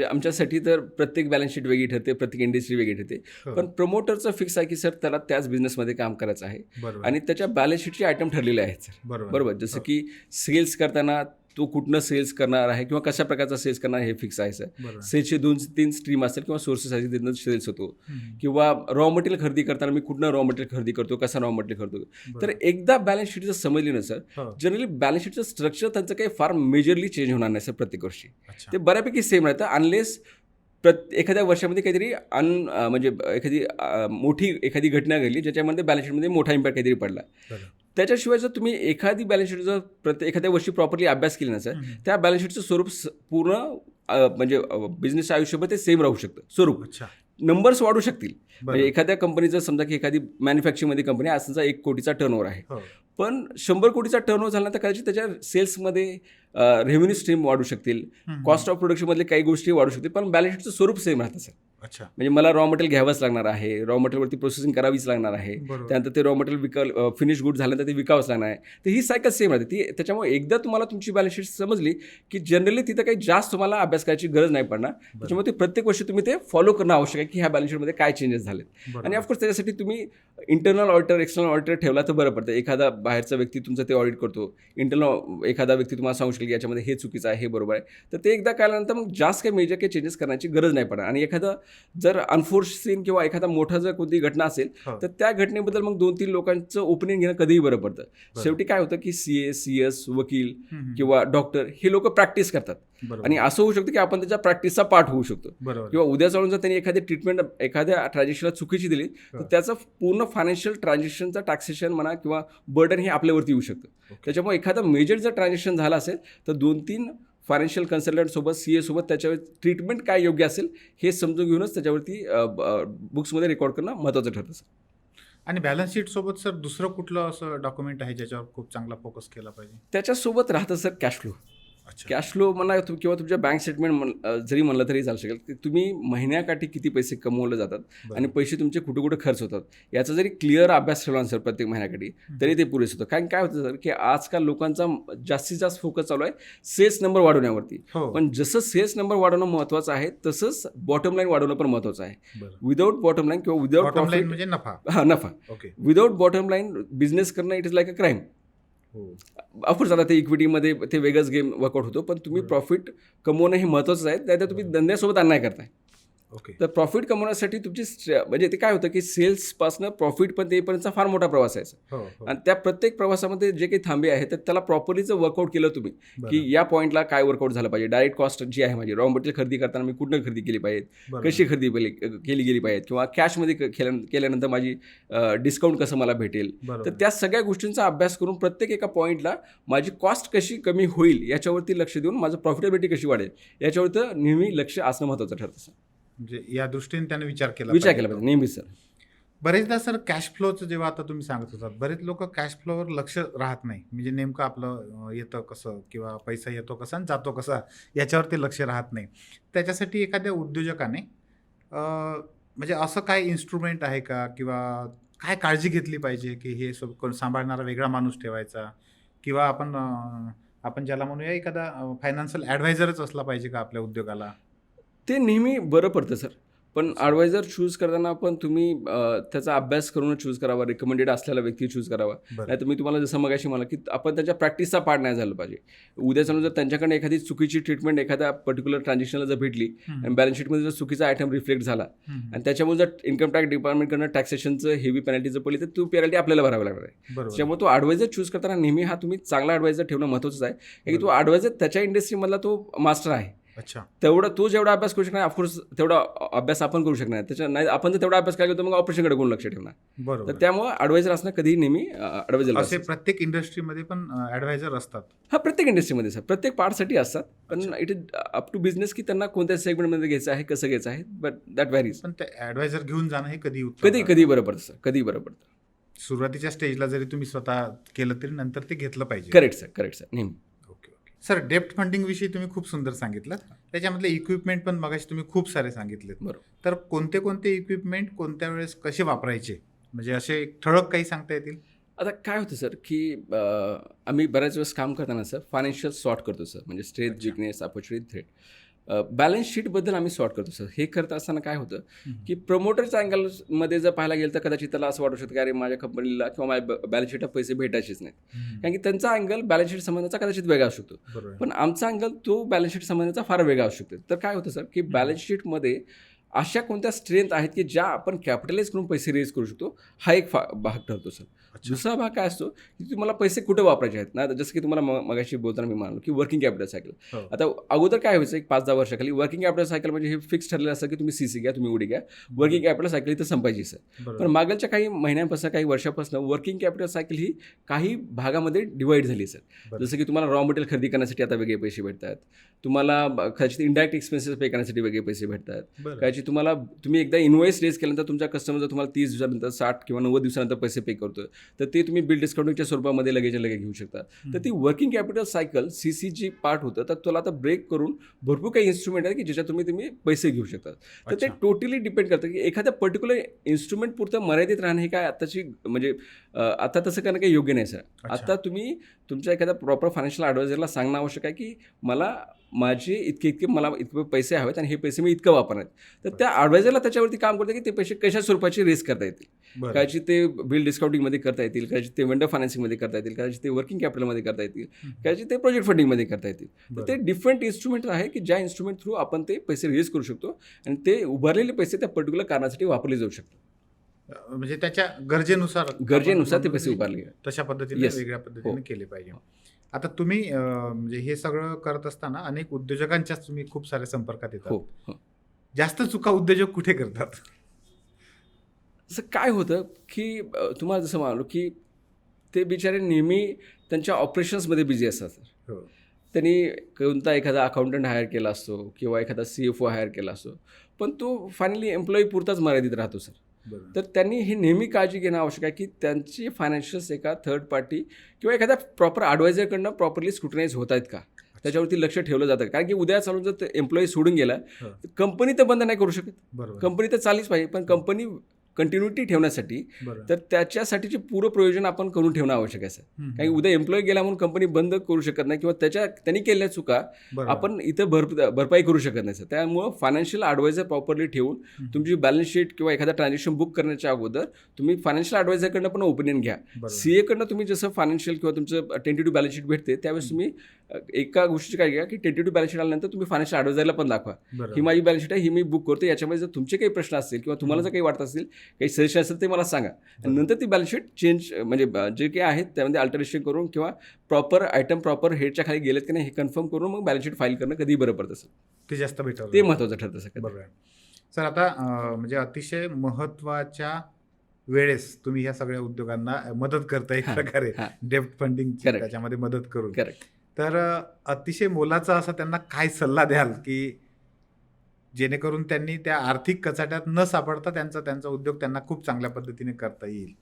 आमच्यासाठी तर प्रत्येक बॅलन्स शीट वेगळी ठरते, प्रत्येक इंडस्ट्री वेगळी ठरते. पण प्रमोटरचं फिक्स आहे की सर त्याला त्याच बिझनेसमध्ये काम करायचं आहे आणि त्याच्या बॅलन्स शीटचे आयटम ठरलेले आहेत सर. बरोबर. जसं की सेल्स करताना तो कुठनं सेल्स करणार आहे किंवा कशा प्रकारचा सेल्स करणार हे फिक्स आहे सर. सेल्सचे 2-3 स्ट्रीम असतील किंवा सोर्सेस आहेत तिथून सेल्स होतो. किंवा रॉ मटेरियल खरेदी करताना मी कुठनं रॉ मटेरियल खरेदी करतो, कसा रॉ मटेरियल करतो. तर एकदा बॅलन्स शीट जर समजली ना सर, जनरली बॅलन्स शीटचं स्ट्रक्चर त्यांचं काही फार मेजरली चेंज होणार नाही सर प्रत्येक वर्षी. ते बऱ्यापैकी सेम राहतं अनलेस एखाद्या वर्षामध्ये काहीतरी म्हणजे एखादी घटना घडली ज्याच्यामध्ये बॅलन्स शीटमध्ये मोठा इम्पॅक्ट काहीतरी पडला. त्याच्याशिवाय जर तुम्ही एखादी बॅलन्स शीट जर एखाद्या वर्षी प्रॉपरली अभ्यास केली ना सर, त्या बॅलन्स शीटचं स्वरूप पूर्ण म्हणजे बिझनेस आयुष्यभर ते सेम राहू शकतं स्वरूप. नंबर्स वाढू शकतील. म्हणजे एखाद्या कंपनीचं समजा की एखादी मॅन्युफॅक्चरिंगमध्ये कंपनी आज समजा 1 कोटीचा टर्नओव्हर आहे, पण 100 कोटीचा टर्नओव्हर झाल्यानंतर कदाचित त्याच्या सेल्समध्ये रेव्हेन्यू स्ट्रीम वाढू शकतील, कॉस्ट ऑफ प्रोडक्शनमधले काही गोष्टी वाढू शकतील, पण बॅलन्स शीटचं स्वरूप सेम राहतं सर. म्हणजे मला रॉ मटेरियल घ्यावंच लागणार आहे, रॉ मटेरियलवरती प्रोसेसिंग करावीच लागणार आहे, त्यानंतर ते रॉ मटेरियल फिनिश गुड झाल्यानंतर ते विकावंच लागणार आहे. तर ही सायकल सेम राहते ती. त्याच्यामुळे एकदा तुम्हाला तुमची बॅलन्स शीट समजली की जनरली तिथं काही जास्त तुम्हाला अभ्यास करायची गरज नाही पडणार. त्याच्यामुळे ते प्रत्येक वर्षी तुम्ही ते फॉलो करणं आवश्यक आहे की ह्या बॅलन्स शीटमध्ये काय चेंजेस झालेत. आणि ऑफकोर्स त्याच्यासाठी तुम्ही इंटरनल ऑडिटर, एक्सटर्नल ऑडिटर ठेवला तर बरं पडतं. एखादा बाहेरचा व्यक्ती तुमचं ते ऑडिट करतो, इंटरनल एखादा व्यक्ती तुम्हाला सांगू शकेल की याच्यामध्ये हे चुकीचं आहे, हे बरोबर आहे. तर ते एकदा कळल्यानंतर मग जास्त काही मेजर काही चेंजेस करण्याची गरज नाही पडणार. आणि एखादं जर अनफोर्सिन किंवा एखादा मोठा जर कोणती घटना असेल तर त्या घटनेबद्दल मग 2-3 लोकांचं ओपिनियन घेणं कधीही बरं पडतं. शेवटी काय होतं की CA, CS, वकील किंवा डॉक्टर हे लोक प्रॅक्टिस करतात. आणि असं होऊ शकतं की आपण त्याच्या प्रॅक्टिसचा पार्ट होऊ शकतो. किंवा उद्या जाऊन जर त्यांनी एखादी ट्रीटमेंट एखाद्या ट्रान्झॅक्शनला चुकीची दिली तर त्याचं पूर्ण फायनान्शियल ट्रान्झॅक्शनचं टॅक्सेशन म्हणा किंवा बर्डन हे आपल्यावरती येऊ शकतं. त्याच्यामुळे एखादा मेजर जर ट्रान्झॅक्शन झालं असेल तर 2-3 फायनान्शियल कन्सल्टंटसोबत CA सोबत त्याच्यावर ट्रीटमेंट काय योग्य असेल हे समजून घेऊनच त्याच्यावरती बुक्समध्ये रेकॉर्ड करणं महत्त्वाचं ठरतं सर. आणि बॅलन्स शीट सोबत सर दुसरं कुठलं असं डॉक्युमेंट आहे ज्याच्यावर खूप चांगला फोकस केला पाहिजे? त्याच्यासोबत राहतं sir cash flow. Cash flow म्हणा किंवा तुमच्या बँक स्टेटमेंट जरी म्हणलं तरी चालू शकेल की तुम्ही महिन्याकाठी किती पैसे कमवले जातात आणि पैसे तुमचे कुठे कुठे खर्च होतात याचा जरी क्लिअर अभ्यास ठेवला सर प्रत्येक महिन्याकाठी तरी ते पुरेसं होतं. कारण काय होतं सर की आजकाल लोकांचा जास्तीत जास्त फोकस चालू आहे सेल्स नंबर वाढवण्यावरती. पण जसं सेल्स नंबर वाढवणं महत्त्वाचं आहे तसंच बॉटम लाईन वाढवणं पण महत्त्वाचं आहे. विदाऊट बॉटम लाईन किंवा विदाऊट प्रॉफिट म्हणजे नफा विदाऊट बॉटम लाईन बिझनेस करणं it is like a crime. Of course आता ते इक्विटीमध्ये ते वेगळंच गेम वर्कआउट होतो पण तुम्ही प्रॉफिट कमवणं हे महत्त्वाचं आहे. त्यात तुम्ही धंद्यासोबत अन्याय करताय. तर प्रॉफिट कमवण्यासाठी तुमची म्हणजे ते काय होतं की सेल्सपासनं प्रॉफिट पण तेपर्यंतचा फार मोठा प्रवास आहे. आणि त्या प्रत्येक प्रवासामध्ये जे काही थांबे आहेत तर त्याला प्रॉपरलीचं वर्कआउट केलं तुम्ही की या पॉईंटला काय वर्कआउट झालं पाहिजे. डायरेक्ट कॉस्ट जी आहे माझी रॉ मटेरियल खरेदी करताना मी कुठनं खरेदी केली पाहिजे, कशी खरेदी केली गेली पाहिजे किंवा कॅशमध्ये केल्यानंतर माझी डिस्काउंट कसं मला भेटेल. तर त्या सगळ्या गोष्टींचा अभ्यास करून प्रत्येक एका पॉईंटला माझी कॉस्ट कशी कमी होईल याच्यावरती लक्ष देऊन माझं प्रॉफिटेबिलिटी कशी वाढेल याच्यावरती नेहमी लक्ष असणं महत्त्वाचं ठरतं. म्हणजे या दृष्टीने त्याने विचार केला पाहिजे नेहमीच सर. बरेचदा सर कॅश फ्लोचं जेव्हा आता तुम्ही सांगत होतात बरेच लोक कॅश फ्लोवर लक्ष राहत नाही. म्हणजे नेमकं आपलं येतं कसं किंवा पैसा येतो कसा आणि जातो कसा याच्यावरती लक्ष राहत नाही. त्याच्यासाठी एखाद्या उद्योजकाने म्हणजे असं काय इन्स्ट्रुमेंट आहे का किंवा काय काळजी घेतली पाहिजे की हे कोण सांभाळणारा वेगळा माणूस ठेवायचा किंवा आपण ज्याला म्हणूया एखादा फायनान्शियल ॲडवायझरच असला पाहिजे का आपल्या उद्योगाला? ते नेहमी बरं पडतं सर. पण ॲडवायझर चूज करताना पण तुम्ही त्याचा अभ्यास करूनच चूज करावा. रिकमेंडेड असलेला व्यक्ती चूज करावा. नाही तर मी तुम्हाला जसं मगाशी मला की आपण त्याच्या प्रॅक्टिसचा पार्ट नाही झालं पाहिजे. उद्या समजा जर त्यांच्याकडे एखादी चुकीची ट्रीटमेंट एखाद्या पर्टिक्युलर ट्रान्झॅक्शनला जर भेटली आणि बॅलन्स शीटमध्ये जर चुकीचा आयटम रिफ्लेक्ट झाला आणि त्याच्यामुळे जर इन्कम टॅक्स डिपार्टमेंटकडनं टॅक्सेशनचं हेवी पेनल्टी जर पडली तर ती पेनल्टी आपल्याला भरावी लागणार आहे. त्यामुळे तो ॲडवायझर चूज करताना नेहमी हा तुम्ही चांगला ॲडवायझर ठेवणं महत्त्वाचं आहे. की तो ॲडवायझर त्याच्या इंडस्ट्रीमधला तो मास्टर आहे. तेवढा तो जेवढा अभ्यास करू शकणार ऑफकोर्स तेवढा अभ्यास आपण करू शकणार. त्याच्या नाही आपण जर तेवढा अभ्यास केला तर मग ऑपरेशनकडे कोण लक्ष ठेवणार. तर त्यामुळे ॲडवायझर असणं कधी नेहमी ॲडवायझर असे प्रत्येक इंडस्ट्रीमध्ये पण ॲडवायझर असतात. हा प्रत्येक इंडस्ट्रीमध्ये सर प्रत्येक पार्टसाठी असतात. पण it is up to business की त्यांना कोणत्या सेगमेंटमध्ये घ्यायचं आहे कसं घ्यायचं आहे. But that varies. पण ते ॲडवायझर घेऊन जाणं हे कधी बरं पडतं सर. कधी बरं पडतं. सुरुवातीच्या स्टेजला जरी तुम्ही स्वतः केलं तरी नंतर ते घेतलं पाहिजे. करेक्ट सर नेहमी. सर डेप्ट फंडिंग विषयी तुम्ही खूप सुंदर सांगितलं. त्याच्यामधले इक्विपमेंट पण मगाशी तुम्ही खूप सारे सांगितलेत. बरोबर. तर कोणते इक्विपमेंट कोणत्या वेळेस कसे वापरायचे म्हणजे असे ठळक काही सांगता येतील? आता काय होतं सर की आम्ही बऱ्याच वेळेस काम करताना सर फायनान्शियल सॉर्ट करतो सर. म्हणजे strength weakness opportunity threat balance शीटबद्दल आम्ही सॉर्ट करतो सर. हे करत असताना काय होतं की प्रमोटरच्या अँगलमध्ये जर पाहायला गेलं तर कदाचित त्याला असं वाटू शकतं की अरे माझ्या कंपनीला किंवा माझ्या बॅलन्स शीटला पैसे भेटायचेच नाहीत. कारण की त्यांचा अँगल बॅलन्स शीट संबंधाचा कदाचित वेगळा असू शकतो. पण आमचा अँगल तो बॅलन्स शीट संबंधाचा फार वेगळा असू शकतो. तर काय होतं सर की बॅलन्स शीटमध्ये अशा कोणत्या स्ट्रेंथ आहेत की ज्या आपण कॅपिटलाइज करून पैसे रेज करू शकतो हा एक भाग ठरतो सर. दुसरा भाग काय असतो की तुम्हाला पैसे कुठे वापरायचे आहेत ना. जसं की तुम्हाला मगाशी बोलताना मी म्हणालो की वर्किंग कॅपिटल सायकल. आता अगोदर काय व्हायचं एक 5-10 वर्षाखाली वर्किंग कॅपिटल सायकल म्हणजे हे फिक्स ठरलेलं असतं की तुम्ही CC घ्या तुम्ही उडी घ्या. वर्किंग कॅपिटल सायकल इथं संपायची सर. पण मागच्या काही महिन्यांपासून काही वर्षापासून वर्किंग कॅपिटल सायकल ही काही भागामध्ये डिवाईड झाली सर. जसं की तुम्हाला रॉ मटेरियल खरेदी करण्यासाठी आता वेगळे पैसे भेटतात. तुम्हाला कदाचित इंडायरेक्ट एक्सपेन्सेस पे करण्यासाठी वेगळे पैसे भेटतात. कदाचित तुम्ही एकदा इन्व्हॉइस रेज केल्यानंतर तुमच्या कस्टमर जर तुम्हाला 30 दिवसानंतर 60 किंवा 90 दिवसानंतर पैसे पे करतो तर ते तुम्ही बिल डिस्काउंटिंगच्या स्वरूपामध्ये लगेच घेऊ शकता. तर ती वर्किंग कॅपिटल सायकल CC जी पार्ट होतं तर तुला आता ब्रेक करून भरपूर काही इन्स्ट्रुमेंट आहे की ज्याच्यात तुम्ही पैसे घेऊ शकता. तर ते टोटली डिपेंड करतं की एखाद्या पर्टिक्युलर इन्स्ट्रुमेंट पुरतं मर्यादित राहणं हे काय आताची म्हणजे आता तसं करणं काही योग्य नाही सर. आता तुम्ही तुमच्या एखाद्या प्रॉपर फायनान्शियल ॲडवायझरला सांगणं आवश्यक आहे की माझे इतके मला इतके पैसे हवेत आणि हे पैसे मी इतकं वापरणार. तर त्या ॲडवायझरला त्याच्यावरती काम करतं की ते पैसे कशा स्वरूपाचे रेस करता येतील. बरं. कदाचित ते बिल डिस्काउंटिंगमध्ये करता येतील, कदाचित ते वेंडर फायनान्सिंगमध्ये करता येतील, कदाचित ते वर्किंग कॅपिटलमध्ये करता येतील, कदाचित ते प्रोजेक्ट फंडिंगमध्ये करता येतील. तर ते डिफरंट इन्स्ट्रुमेंट आहे की ज्या इन्स्ट्रुमेंट थ्रू आपण ते पैसे रिलीज करू शकतो आणि ते उभारलेले पैसे त्या पर्टिक्युलर कारणासाठी वापरले जाऊ शकतात. म्हणजे त्याच्या गरजेनुसार ते पैसे उभारले तशा पद्धतीने Yes. वेगळ्या पद्धतीने हो. केले पाहिजे. आता तुम्ही म्हणजे हे सगळं करत असताना अनेक उद्योजकांच्याच तुम्ही खूप साऱ्या संपर्कात हो येतात. हो. जास्त चुका उद्योजक कुठे करतात? असं काय होतं की तुम्हाला जसं म्हणालो की ते बिचारे नेहमी त्यांच्या ऑपरेशन्समध्ये बिझी असतात सर. हो. त्यांनी कोणता एखादा अकाउंटंट हायर केला असतो किंवा एखादा CFO हायर केला असतो, पण तो फायनली एम्प्लॉई पुरताच मर्यादित राहतो सर. बरोबर. तर त्यांनी हे नेहमी काळजी घेणं आवश्यक आहे की त्यांची फायनान्शियल्स एका थर्ड पार्टी किंवा एखाद्या प्रॉपर ॲडवायझरकडनं प्रॉपरली स्क्रुटनाइज होत आहेत का, त्याच्यावरती लक्ष ठेवलं जातं. कारण की उद्या चालून जर एम्प्लॉई सोडून गेला हो. तर कंपनी तर बंद नाही करू शकत. बरोबर. कंपनी तर चाललीच पाहिजे, पण कंपनी कंटिन्युटी ठेवण्यासाठी बरोबर. तर त्याच्यासाठीचे पूर्ण प्रयोजन आपण करून ठेवणं आवश्यक आहे सर. हम्म. कारण की उद्या एम्प्लॉई गेला म्हणून कंपनी बंद करू शकत नाही किंवा त्यांनी केलेल्या चुका बरोबर. आपण इथं भरपाई करू शकत नाही सर. त्यामुळं फायनान्शियल ॲडवायझर प्रॉपरली ठेवून तुमची बॅलन्स शीट किंवा एखादा ट्रान्झॅक्शन बुक करण्याच्या अगोदर तुम्ही फायनान्शियल ॲडवायझरकडनं पण ओपिनियन घ्या. बरोबर. CA कडनं तुम्ही जसं फायनान्शियल किंवा तुमचं टेंटेटिव्ह बॅलन्स शीट भेटते त्यावेळेस तुम्ही एका गोष्टीची काय घ्या की टेंटेटिव्ह बॅलन्स शीट आल्यानंतर तुम्ही फायनान्शियल ॲडवायझरला पण दाखवा बरोबर. ही माझी बॅलन्स शीट आहे, ही मी बुक करतो. याच्यामध्ये जर तुमचे काही प्रश्न असतील किंवा तुम्हाला जर काही वाटत असतील, काही सजेशन असेल ते मला सांगा. आणि नंतर ती बॅलन्स शीट चेंज म्हणजे जे काही आहेत त्यामध्ये अल्टरेशन करून किंवा प्रॉपर आयटम प्रॉपर हेडच्या खाली गेलेत की नाही हे कन्फर्म करून मग बॅलन्स शीट फाईल करणं कधीही बरं पडतं सर. ते जास्त बेटर. ते महत्त्वाचं ठरतं सर. बरोबर. सर आता म्हणजे अतिशय महत्त्वाच्या वेळेस तुम्ही ह्या सगळ्या उद्योगांना मदत करता एक हां, प्रकारे हां. डेब्ट फंडिंगची Correct. त्याच्यामध्ये मदत करून. करेक्ट. तर अतिशय मोलाचा असा त्यांना काय सल्ला द्याल की जेणेकरून त्यांनी त्या आर्थिक कचाट्यात न सापडता त्यांचा उद्योग त्यांना खूप चांगल्या पद्धतीने करता येईल?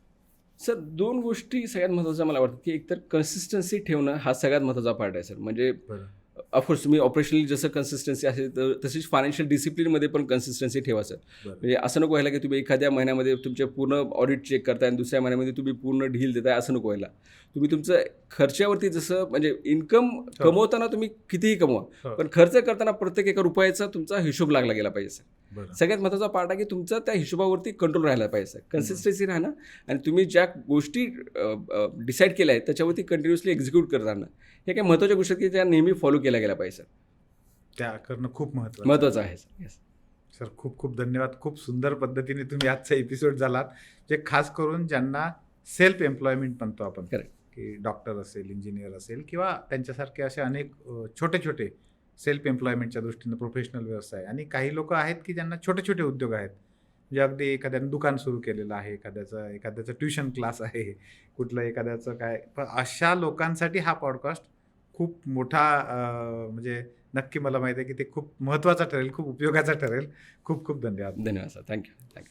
सर 2 गोष्टी सगळ्यात महत्त्वाच्या मला वाटतं की एकतर कन्सिस्टन्सी ठेवणं हा सगळ्यात महत्त्वाचा पार्ट आहे सर. म्हणजे बरं. ऑफकोर्स तुम्ही ऑपरेशनली जसं कन्सिस्टन्सी असेल तर तशीच फायनान्शियल डिसिप्लिनमध्ये पण कन्सिस्टन्सी ठेवा सर. बरं. म्हणजे असं नको व्हायला की तुम्ही एखाद्या महिन्यामध्ये तुमचे पूर्ण ऑडिट चेक करताय आणि दुसऱ्या महिन्यामध्ये तुम्ही पूर्ण ढील देताय, असं नको व्हायला. तुम्ही तुमचं खर्चावरती जसं म्हणजे इन्कम कमवताना तुम्ही कितीही कमवा, हो. पण खर्च करताना प्रत्येक एका रुपयाचा तुमचा हिशोब लागला गेला पाहिजे सर. बरं. सगळ्यात महत्त्वाचा पार्ट आहे की तुमचा त्या हिशोबावरती कंट्रोल राहायला पाहिजे सर. कन्सिस्टन्सी राहणं आणि तुम्ही ज्या गोष्टी डिसाईड केल्या आहेत त्याच्यावरती कंटिन्युअसली एक्झिक्यूट करत राहणं, हे काही महत्त्वाच्या गोष्टी आहेत की त्या नेहमी फॉलो केल्या गेल्या पाहिजे सर. त्या करणं खूप महत्त्वाचं महत्त्वाचं आहे सर. येस. सर खूप खूप धन्यवाद. खूप सुंदर पद्धतीने तुम्ही आजचा एपिसोड झालात, जे खास करून ज्यांना सेल्फ एम्प्लॉयमेंट म्हणतो आपण, Correct. की डॉक्टर असेल, इंजिनियर असेल किंवा त्यांच्यासारखे असे अनेक छोटे छोटे सेल्फ एम्प्लॉयमेंटच्या दृष्टीनं प्रोफेशनल व्यवसाय आणि काही लोक आहेत की ज्यांना छोटे छोटे उद्योग आहेत. म्हणजे अगदी एखाद्यानं दुकान सुरू केलेलं आहे, एखाद्याचं ट्युशन क्लास आहे, कुठलं एखाद्याचं काय. पण अशा लोकांसाठी हा पॉडकास्ट खूप मोठा म्हणजे नक्की मला माहिती आहे की ते खूप महत्त्वाचा ठरेल, खूप उपयोगाचा ठरेल. खूप खूप धन्यवाद. धन्यवाद सर. थँक्यू.